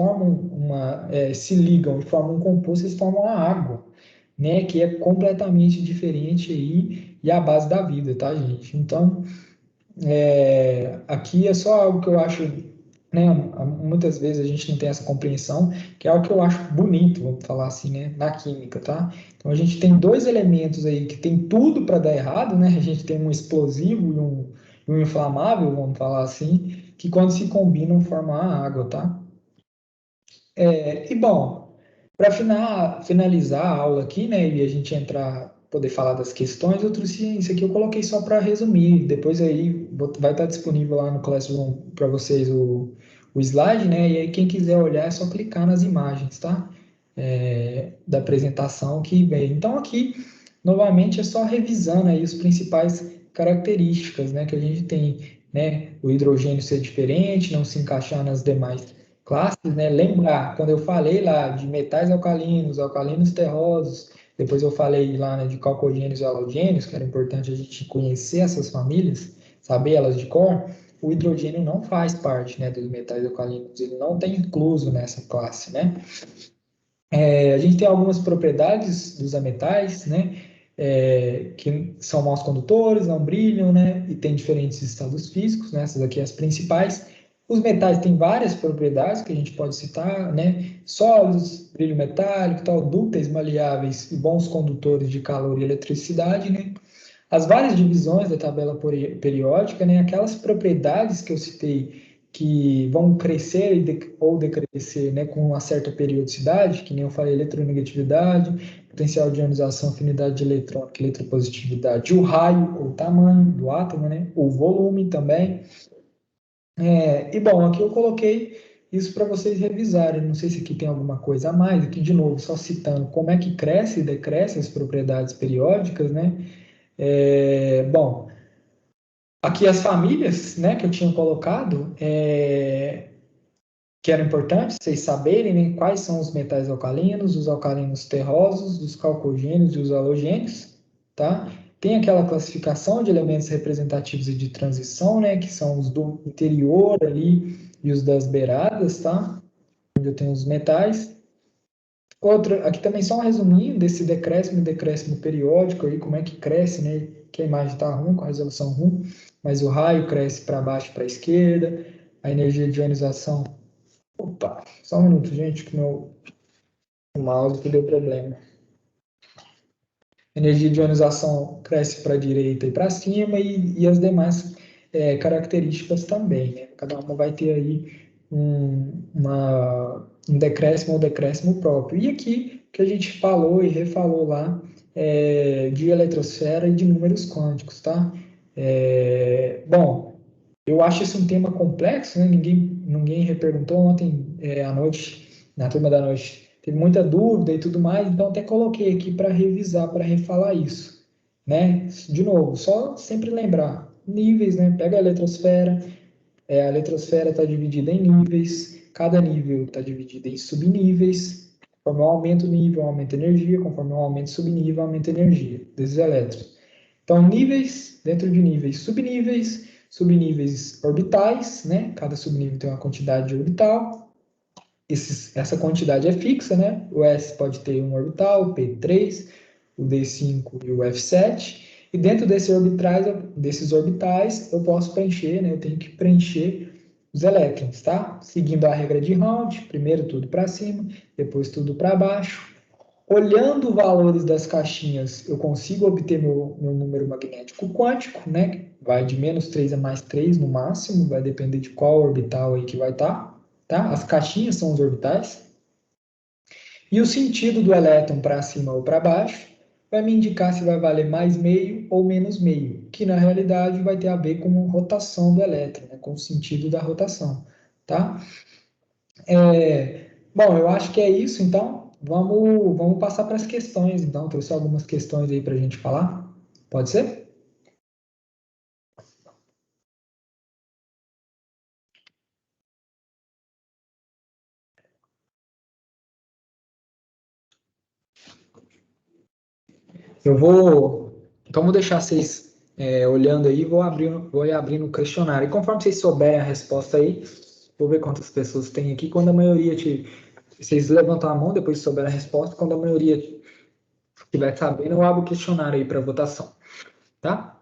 se ligam e formam um composto, eles formam a água, né? Que é completamente diferente aí e a base da vida, tá, gente? Então, aqui é só algo que eu acho, né, muitas vezes a gente não tem essa compreensão, que é algo que eu acho bonito, vamos falar assim, né, na química, tá? Então a gente tem dois elementos aí que tem tudo para dar errado, né? A gente tem um explosivo e um inflamável, vamos falar assim, que quando se combinam formam a água, tá? E bom, para finalizar a aula aqui, né, e a gente poder falar das questões, eu trouxe isso aqui, eu coloquei só para resumir. Depois aí vai estar disponível lá no Classroom para vocês o slide, né? E aí quem quiser olhar é só clicar nas imagens, tá? Da apresentação que vem. Então aqui, novamente, é só revisando aí as principais características, né, que a gente tem, né? O hidrogênio ser diferente, não se encaixar nas demais classes, né? Lembrar, quando eu falei lá de metais alcalinos, alcalinos terrosos, depois eu falei lá, né, de calcogênios e halogênios, que era importante a gente conhecer essas famílias, saber elas de cor. O hidrogênio não faz parte, né, dos metais alcalinos, ele não tem incluso nessa classe, né? A gente tem algumas propriedades dos ametais, né, que são maus condutores, não brilham, né, e tem diferentes estados físicos, né, essas aqui as principais. Os metais têm várias propriedades que a gente pode citar, né, sólidos, brilho metálico, tal, dúcteis, maleáveis e bons condutores de calor e eletricidade, né. As várias divisões da tabela periódica, né, aquelas propriedades que eu citei que vão crescer ou decrescer, né, com uma certa periodicidade, que nem eu falei, eletronegatividade, potencial de ionização, afinidade de eletrônica, eletropositividade, o raio ou tamanho do átomo, né, o volume também. E bom, aqui eu coloquei isso para vocês revisarem. Não sei se aqui tem alguma coisa a mais. Aqui de novo, só citando como é que cresce e decresce as propriedades periódicas, né? Bom, aqui as famílias, né, que eu tinha colocado, que era importante vocês saberem, né, quais são os metais alcalinos, os alcalinos terrosos, os calcogênios e os halogênios, tá? Tem aquela classificação de elementos representativos e de transição, né, que são os do interior ali e os das beiradas, tá? Onde eu tenho os metais. Outra, aqui também só um resuminho desse decréscimo e decréscimo periódico aí, como é que cresce, né? Que a imagem está ruim, com a resolução ruim, mas o raio cresce para baixo e para a esquerda, a energia de ionização. Opa, só um minuto, gente, que meu mouse que deu problema. Energia de ionização cresce para a direita e para cima e as demais características também, né? Cada uma vai ter aí um decréscimo ou decréscimo próprio. E aqui que a gente falou e refalou lá de eletrosfera e de números quânticos, tá? Bom, eu acho esse um tema complexo, né? Ninguém reperguntou ontem à noite, na turma da noite, teve muita dúvida e tudo mais, então até coloquei aqui para revisar, para refalar isso, né? De novo, só sempre lembrar, níveis, né? Pega a eletrosfera está dividida em níveis, cada nível está dividido em subníveis, conforme eu aumento o nível, aumenta a energia, conforme eu aumento o subnível, aumenta a energia desses elétrons. Então, níveis, dentro de níveis, subníveis orbitais, né? Cada subnível tem uma quantidade de orbital. Essa quantidade é fixa, né? O S pode ter um orbital, o P3, o D5 e o F7. E dentro desses orbitais, eu posso preencher, né? Eu tenho que preencher os elétrons, tá? Seguindo a regra de Raund, primeiro tudo para cima, depois tudo para baixo. Olhando valores das caixinhas, eu consigo obter meu número magnético quântico, né? Vai de -3 a +3 no máximo, vai depender de qual orbital aí que vai estar, tá? As caixinhas são os orbitais. E o sentido do elétron para cima ou para baixo vai me indicar se vai valer mais meio ou menos meio, que na realidade vai ter a ver com a rotação do elétron, né? Com o sentido da rotação, tá? Bom, eu acho que é isso, então vamos passar para as questões. Então, trouxe algumas questões aí para a gente falar. Pode ser? Eu vou. Então, vou deixar vocês olhando aí, vou ir abrindo o questionário. E conforme vocês souberem a resposta aí, vou ver quantas pessoas tem aqui. Quando a maioria vocês levantam a mão, depois souberem a resposta. Quando a maioria estiver sabendo, eu abro o questionário aí para votação. Tá?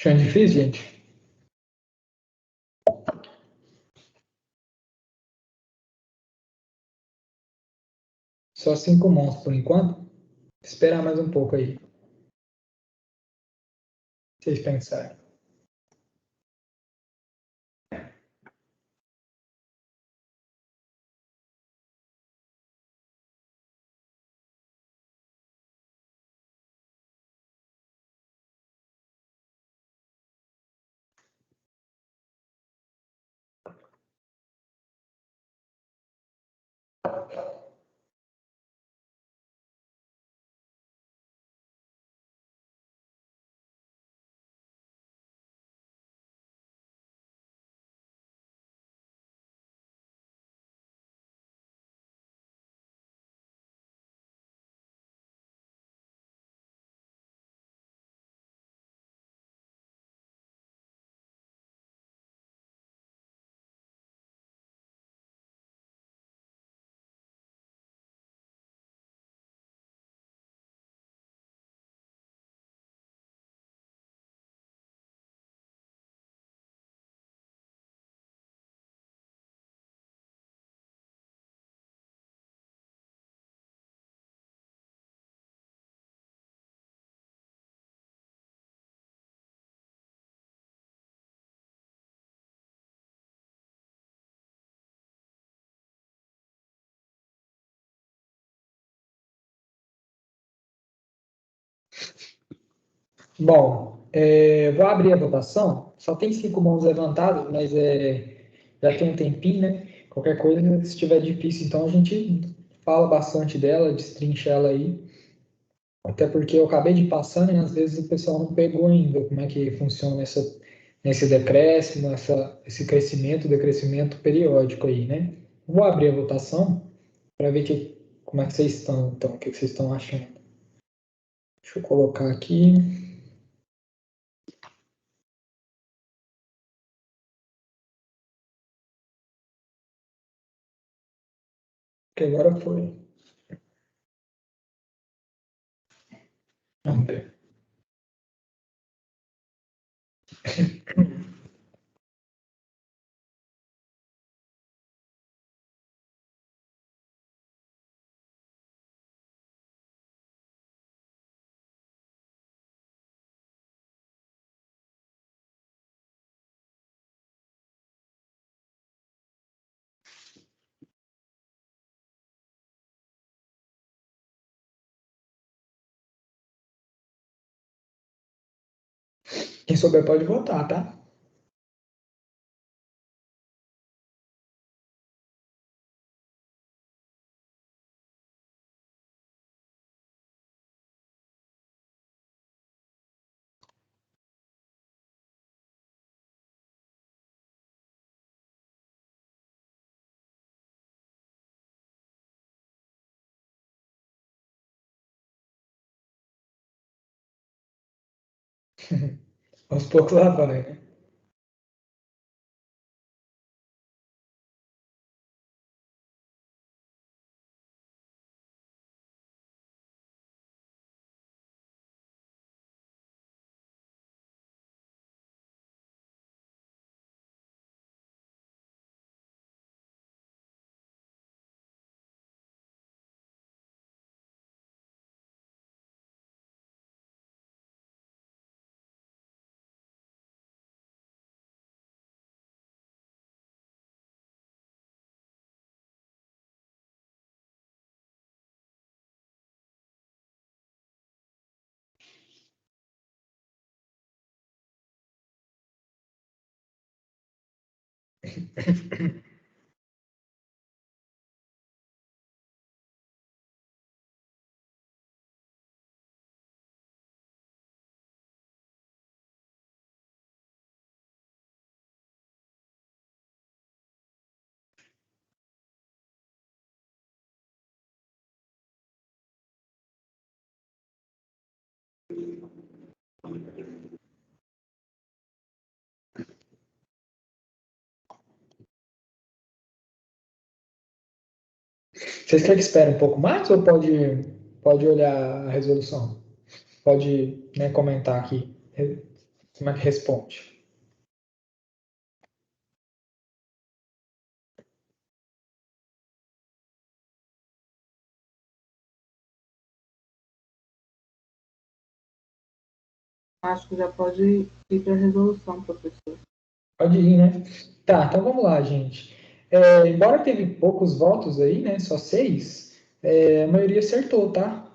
Achando difícil, gente? Só 5 monstros por enquanto? Vou esperar mais um pouco aí. Vocês pensarem. Bom, vou abrir a votação. Só tem 5 mãos levantadas, mas já tem um tempinho, né? Qualquer coisa, se estiver difícil, então a gente fala bastante dela, destrincha ela aí. Até porque eu acabei de passar, né? Às vezes o pessoal não pegou ainda como é que funciona esse decréscimo, esse crescimento, decrescimento periódico aí, né? Vou abrir a votação para ver como é que vocês estão, então, o que vocês estão achando. Deixa eu colocar aqui. Que agora foi. Vamos ver. Quem souber pode votar, tá? Aos poucos lá vai, né? Vocês querem que espere um pouco mais ou pode olhar a resolução? Pode, né, comentar aqui como é que responde. Acho que já pode ir para a resolução, professor. Pode ir, né? Tá, então vamos lá, gente. Embora teve poucos votos aí, né? Só 6, a maioria acertou, tá?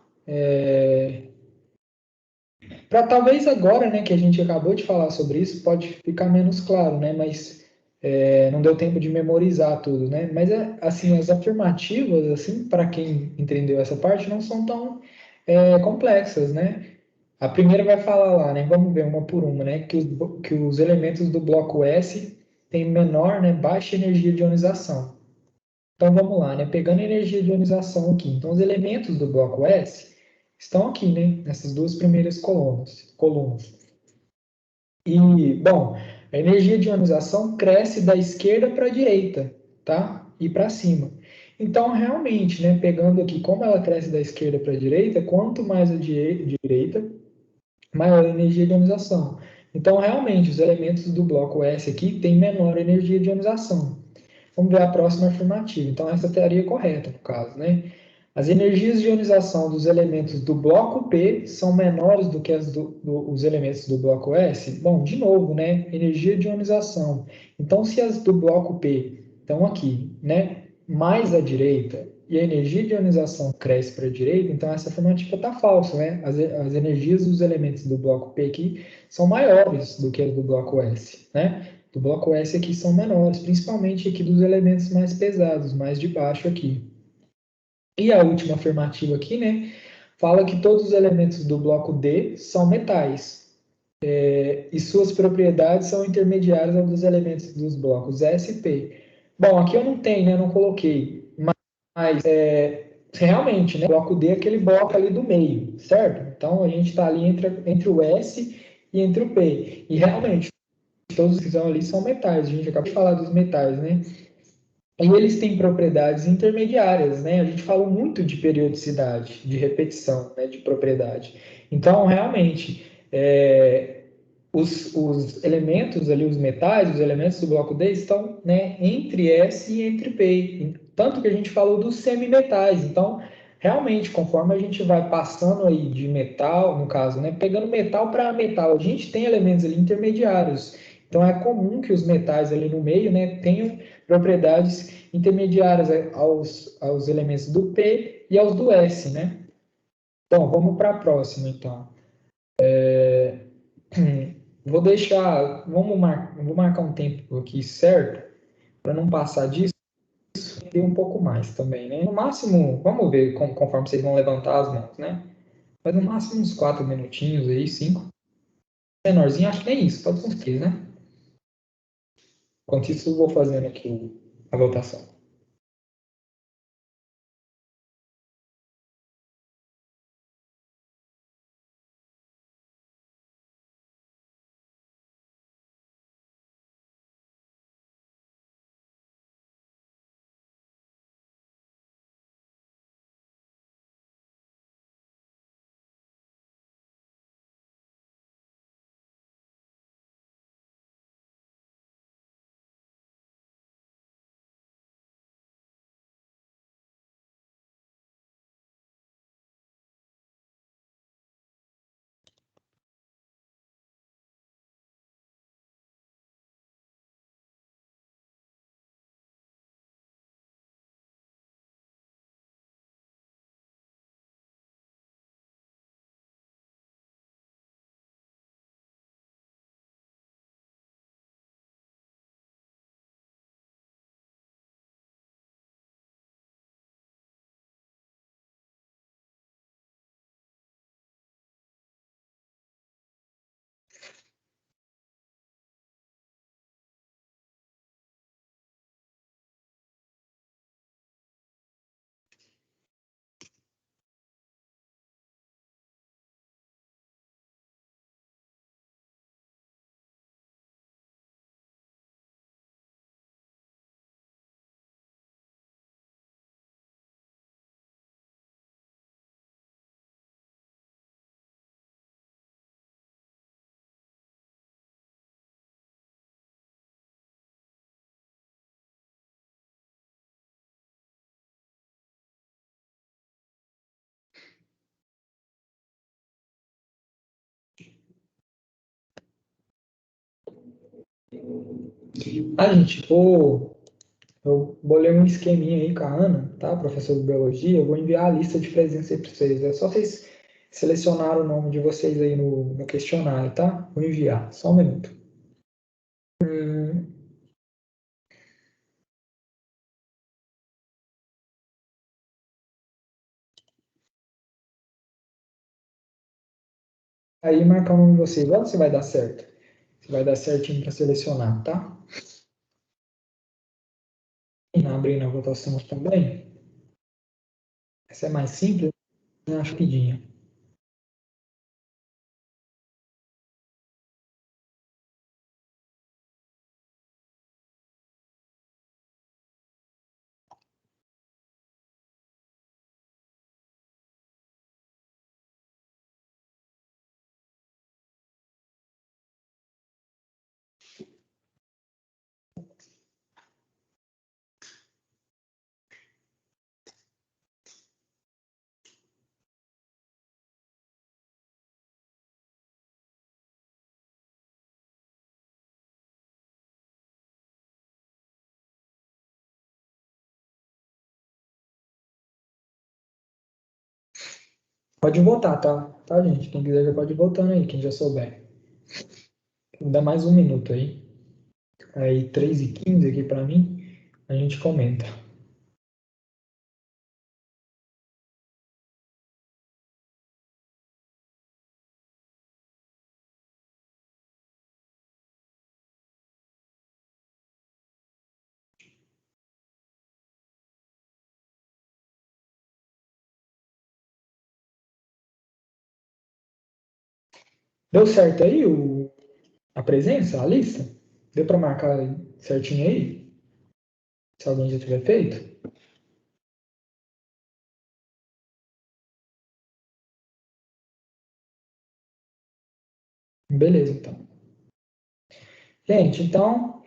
Para talvez agora, né, que a gente acabou de falar sobre isso, pode ficar menos claro, né? Mas não deu tempo de memorizar tudo, né? Mas assim, as afirmativas, assim, para quem entendeu essa parte, não são tão complexas, né? A primeira vai falar lá, né? Vamos ver uma por uma, né? Que os elementos do bloco S têm menor, né, baixa energia de ionização. Então vamos lá, né? Pegando a energia de ionização aqui. Então os elementos do bloco S estão aqui, né? Nessas duas primeiras colunas. E, bom, a energia de ionização cresce da esquerda para a direita, tá? E para cima. Então, realmente, né, pegando aqui como ela cresce da esquerda para a direita, quanto mais a direita, maior a energia de ionização. Então, realmente, os elementos do bloco S aqui têm menor energia de ionização. Vamos ver a próxima afirmativa. Então, essa teoria é correta, no caso, né? As energias de ionização dos elementos do bloco P são menores do que os elementos do bloco S? Bom, de novo, né? Energia de ionização. Então, se as do bloco P estão aqui, né? Mais à direita, e a energia de ionização cresce para a direita, então essa afirmativa está falsa, né? As energias dos elementos do bloco P aqui são maiores do que as do bloco S, né? Do bloco S aqui são menores, principalmente aqui dos elementos mais pesados, mais de baixo aqui. E a última afirmativa aqui, né? Fala que todos os elementos do bloco D são metais. E suas propriedades são intermediárias aos dos elementos dos blocos S e P. Bom, aqui eu não tenho, né? Eu não coloquei. Mas realmente, né? O bloco D é aquele bloco ali do meio, certo? Então a gente está ali entre o S e entre o P. E realmente, todos que estão ali são metais. A gente acabou de falar dos metais, né? E eles têm propriedades intermediárias, né? A gente falou muito de periodicidade, de repetição, né? De propriedade. Então, realmente, os elementos ali, os metais, os elementos do bloco D estão, né, entre S e entre P. Tanto que a gente falou dos semimetais. Então, realmente, conforme a gente vai passando aí de metal, no caso, né, pegando metal para metal, a gente tem elementos ali intermediários. Então, é comum que os metais ali no meio, né, tenham propriedades intermediárias aos elementos do P e aos do S, né? Bom, vamos para a próxima, então. Vou deixar, vou marcar um tempo aqui certo, para não passar disso e um pouco mais também, né? No máximo, vamos ver conforme vocês vão levantar as mãos, né? Mas no máximo uns 4 minutinhos aí, 5. Menorzinho, acho que nem isso, pode ser uns 3, né? Enquanto isso, eu vou fazendo aqui a votação. Gente, eu bolei um esqueminha aí com a Ana, tá? Professor de biologia. Eu vou enviar a lista de presença aí para vocês. É só vocês selecionarem o nome de vocês aí no questionário, tá? Vou enviar. Só um minuto. Aí marcar o nome de vocês. Olha se vai dar certo. Se vai dar certinho para selecionar, tá? E abrir na votação também. Essa é mais simples, né? Rapidinho. Pode votar, tá? Tá, gente? Quem quiser já pode ir votando aí, quem já souber. Dá mais um minuto aí. Aí, 3h15 aqui pra mim, a gente comenta. Deu certo aí a presença, a lista? Deu pra marcar certinho aí? Se alguém já tiver feito? Beleza, então. Gente, então,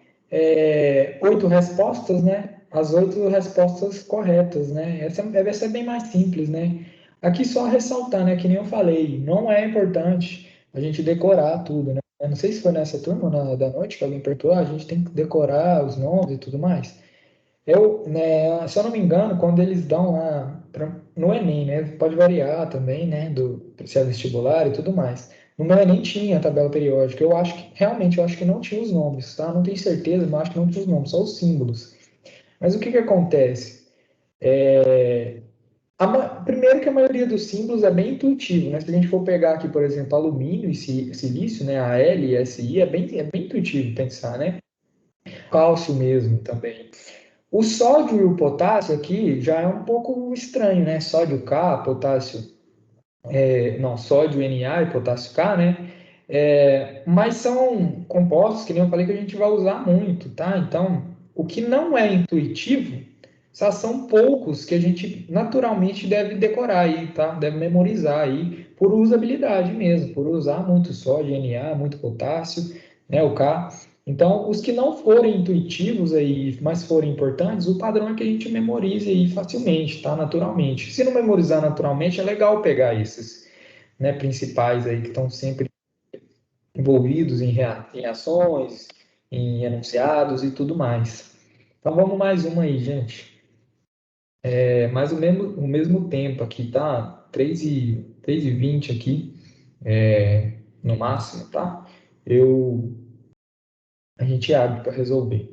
8 respostas, né? As 8 respostas corretas, né? Essa deve ser bem mais simples, né? Aqui só ressaltar, né? Que nem eu falei, não é importante a gente decorar tudo, né? Eu não sei se foi nessa turma da noite que alguém perguntou, a gente tem que decorar os nomes e tudo mais. Eu, né, se eu não me engano, quando eles dão lá no Enem, né, pode variar também, né, se é vestibular e tudo mais. No meu Enem tinha a tabela periódica. Eu acho que, realmente, eu acho que não tinha os nomes, tá? Não tenho certeza, mas acho que não tinha os nomes, só os símbolos. Mas o que que acontece? Primeiro que a maioria dos símbolos é bem intuitivo, né? Se a gente for pegar aqui, por exemplo, alumínio e silício, né, a L e SI, é bem intuitivo pensar, né? Cálcio mesmo também. O sódio e o potássio aqui já é um pouco estranho, né? Sódio K, potássio, não, sódio Na e potássio K, né? Mas são compostos que nem eu falei que a gente vai usar muito, tá? Então, o que não é intuitivo, são poucos que a gente naturalmente deve decorar aí, tá? Deve memorizar aí por usabilidade mesmo, por usar muito sódio, Na, muito potássio, né? O K. Então, os que não forem intuitivos aí, mas forem importantes, o padrão é que a gente memorize aí facilmente, tá? Naturalmente. Se não memorizar naturalmente, é legal pegar esses, né, principais aí que estão sempre envolvidos em ações, em enunciados e tudo mais. Então vamos mais uma aí, gente. Mais o mesmo tempo aqui, tá? 3h20 aqui, no máximo, tá? A gente abre para resolver.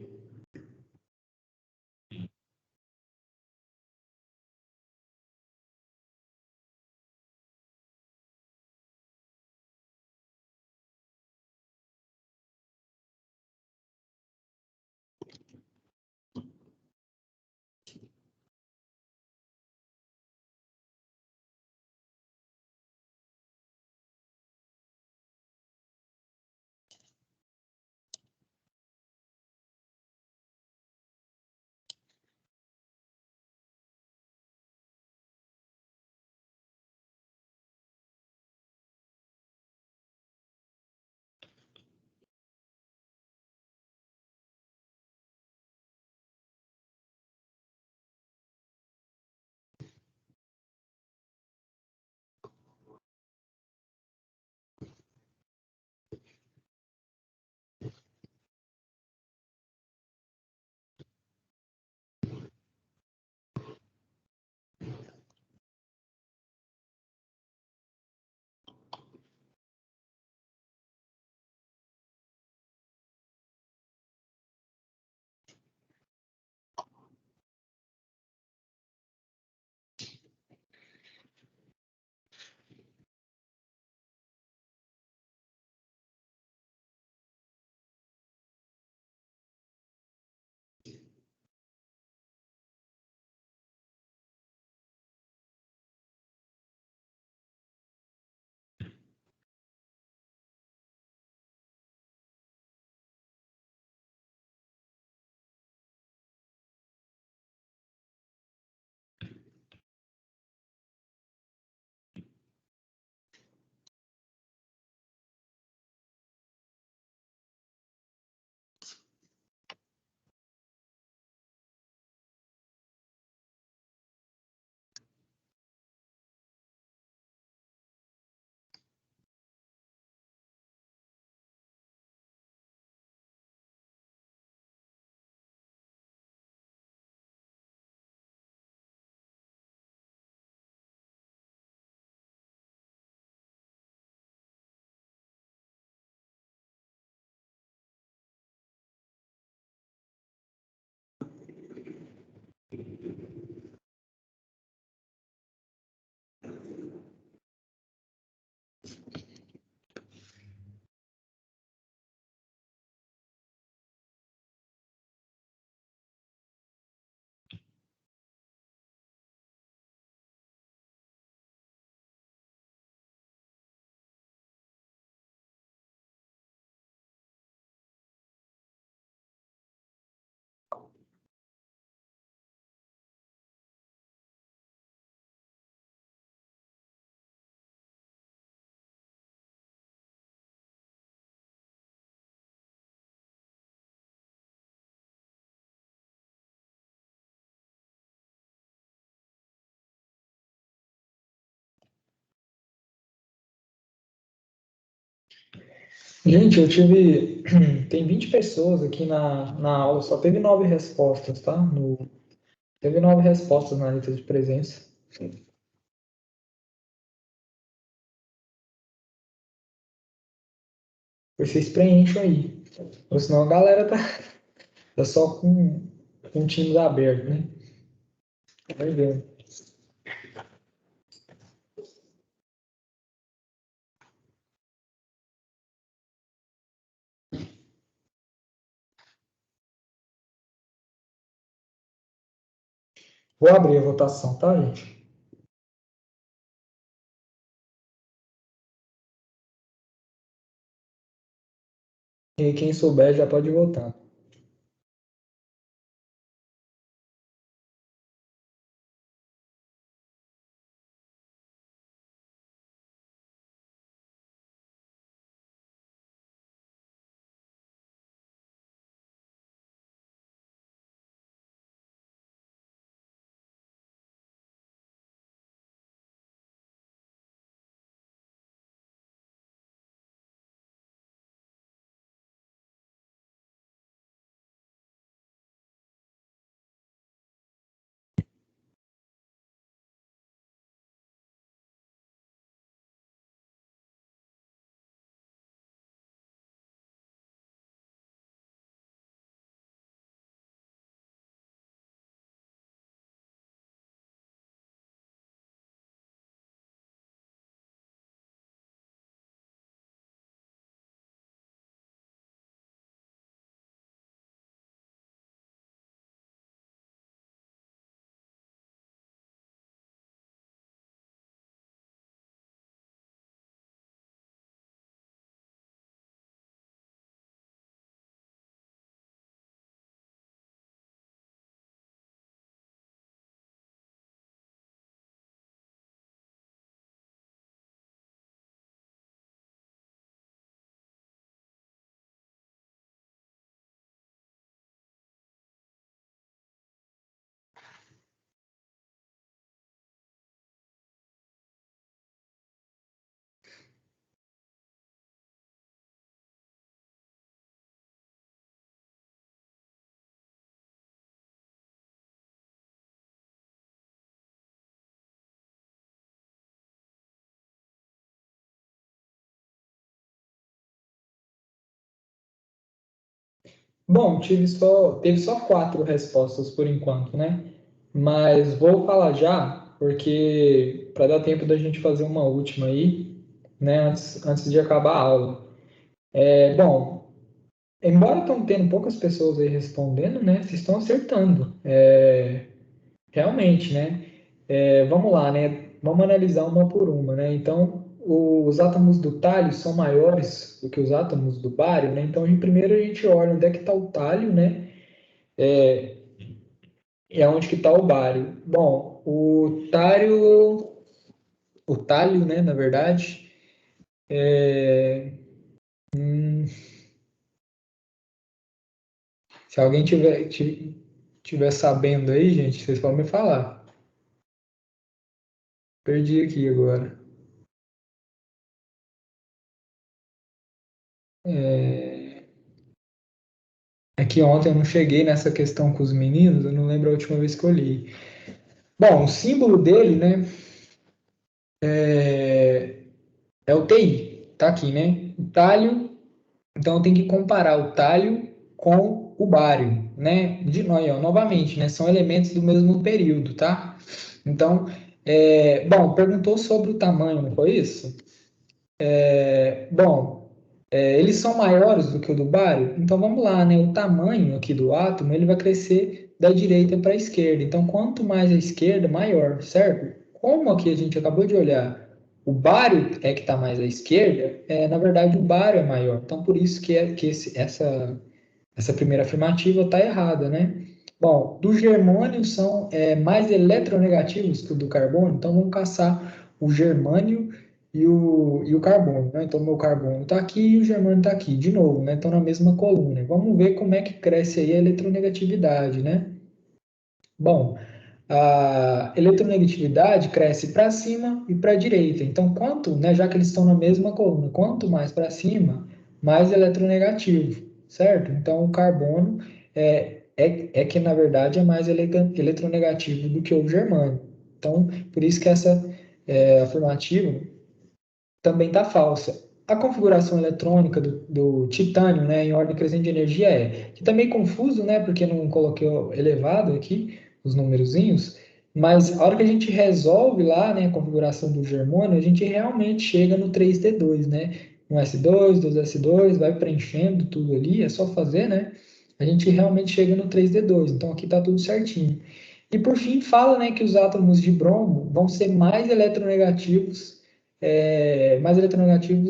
Gente, eu tive. Tem 20 pessoas aqui na aula, só teve 9 respostas, tá? Teve 9 respostas na lista de presença. Vocês preenchem aí. Ou senão a galera tá só com times abertos, né? Vai ver. Vou abrir a votação, tá, gente? E quem souber já pode votar. Bom, teve só 4 respostas por enquanto, né? Mas vou falar já, porque para dar tempo da gente fazer uma última aí, né? Antes de acabar a aula. Bom, embora estão tendo poucas pessoas aí respondendo, né? Vocês estão acertando. Realmente, né? Vamos lá, né? Vamos analisar uma por uma, né? Então, os átomos do tálio são maiores do que os átomos do bário, né? Então, primeiro a gente olha onde é que está o tálio, né? E aonde que está o bário. Bom, o tálio, né? Na verdade, se alguém tiver sabendo aí, gente, vocês podem me falar. Perdi aqui agora. É que ontem eu não cheguei nessa questão com os meninos, eu não lembro a última vez que eu li. Bom, o símbolo dele, né, é o TI, tá aqui, né? O tálio, então eu tenho que comparar o tálio com o bário, né? Novamente, né, são elementos do mesmo período, tá? Então, bom, perguntou sobre o tamanho, não foi isso? Bom, eles são maiores do que o do bário, então vamos lá, né? O tamanho aqui do átomo ele vai crescer da direita para a esquerda. Então, quanto mais à esquerda, maior, certo? Como aqui a gente acabou de olhar, o bário é que está mais à esquerda, na verdade o bário é maior. Então, por isso essa primeira afirmativa está errada, né? Bom, do germânio são mais eletronegativos que o do carbono, então vamos caçar o germânio e o carbono, né? Então, meu carbono está aqui e o germânio está aqui, de novo, né? Estão na mesma coluna. Vamos ver como é que cresce aí a eletronegatividade, né? Bom, a eletronegatividade cresce para cima e para a direita. Então, já que eles estão na mesma coluna, quanto mais para cima, mais eletronegativo, certo? Então, o carbono é que, na verdade, é mais eletronegativo do que o germânio. Então, por isso que essa afirmativa também está falsa. A configuração eletrônica do titânio, né, em ordem crescente de energia que está meio confuso, né, porque não coloquei elevado aqui, os numerozinhos, mas a hora que a gente resolve lá, né, a configuração do germânio, a gente realmente chega no 3D2, né, um S2, 2S2, vai preenchendo tudo ali, é só fazer, né, a gente realmente chega no 3D2, então aqui está tudo certinho. E por fim, fala, né, que os átomos de bromo vão ser mais eletronegativos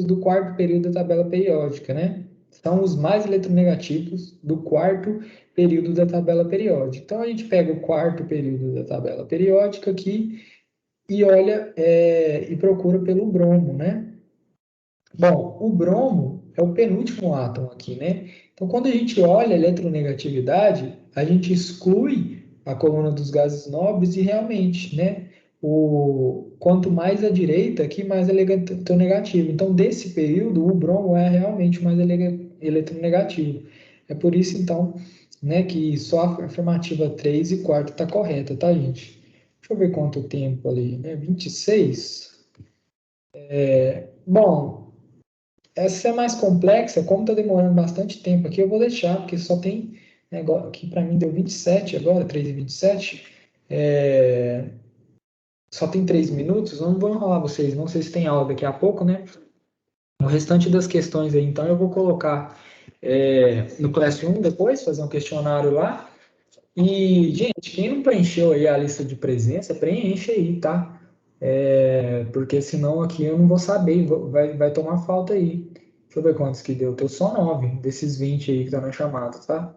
do quarto período da tabela periódica, né? São os mais eletronegativos do quarto período da tabela periódica. Então, a gente pega o quarto período da tabela periódica aqui e olha e procura pelo bromo, né? Bom, o bromo é o penúltimo átomo aqui, né? Então, quando a gente olha a eletronegatividade, a gente exclui a coluna dos gases nobres e realmente, né? Quanto mais à direita, aqui mais eletronegativo. Então, desse período, o bromo é realmente mais eletronegativo. É por isso, então, né, que só a afirmativa 3 e 4 está correta, tá, gente? Deixa eu ver quanto tempo ali, né? 26. Bom, essa é mais complexa, como está demorando bastante tempo aqui, eu vou deixar, porque só tem, né, aqui para mim deu 27 agora, 3:27, só tem 3 minutos, eu não vou enrolar vocês, não sei se tem aula daqui a pouco, né? O restante das questões aí, então, eu vou colocar no Classroom depois, fazer um questionário lá. E, gente, quem não preencheu aí a lista de presença, preenche aí, tá? Porque senão aqui eu não vou saber, vai tomar falta aí. Deixa eu ver quantos que deu. Deu só 9 desses 20 aí que tá na chamada, tá?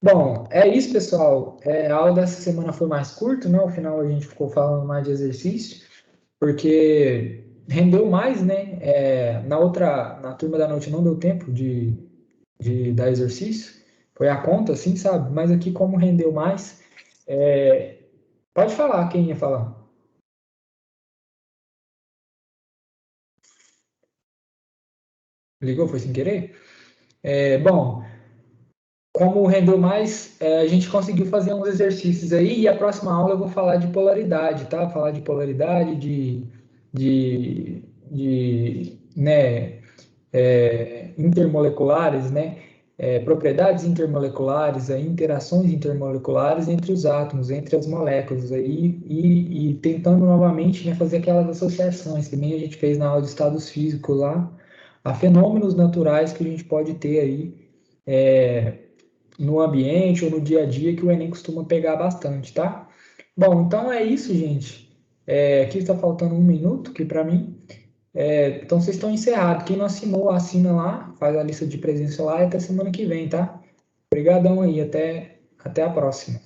Bom, é isso, pessoal. A aula dessa semana foi mais curta, né? Ao final a gente ficou falando mais de exercício, porque rendeu mais, né? Na turma da noite não deu tempo de dar exercício. Foi a conta, assim, sabe? Mas aqui, como rendeu mais, pode falar, quem ia falar? Ligou, foi sem querer? Bom, como rendeu mais, a gente conseguiu fazer uns exercícios aí, e a próxima aula eu vou falar de polaridade, tá? Falar de polaridade, né, intermoleculares, né? Propriedades intermoleculares, interações intermoleculares entre os átomos, entre as moléculas, aí, e tentando novamente, né, fazer aquelas associações que nem a gente fez na aula de estados físicos lá, a fenômenos naturais que a gente pode ter aí no ambiente ou no dia a dia que o Enem costuma pegar bastante, tá? Bom, então é isso, gente. Aqui está faltando 1 minuto aqui para mim. Então vocês estão encerrados. Quem não assinou, assina lá, faz a lista de presença lá e até semana que vem, tá? Obrigadão aí, até a próxima.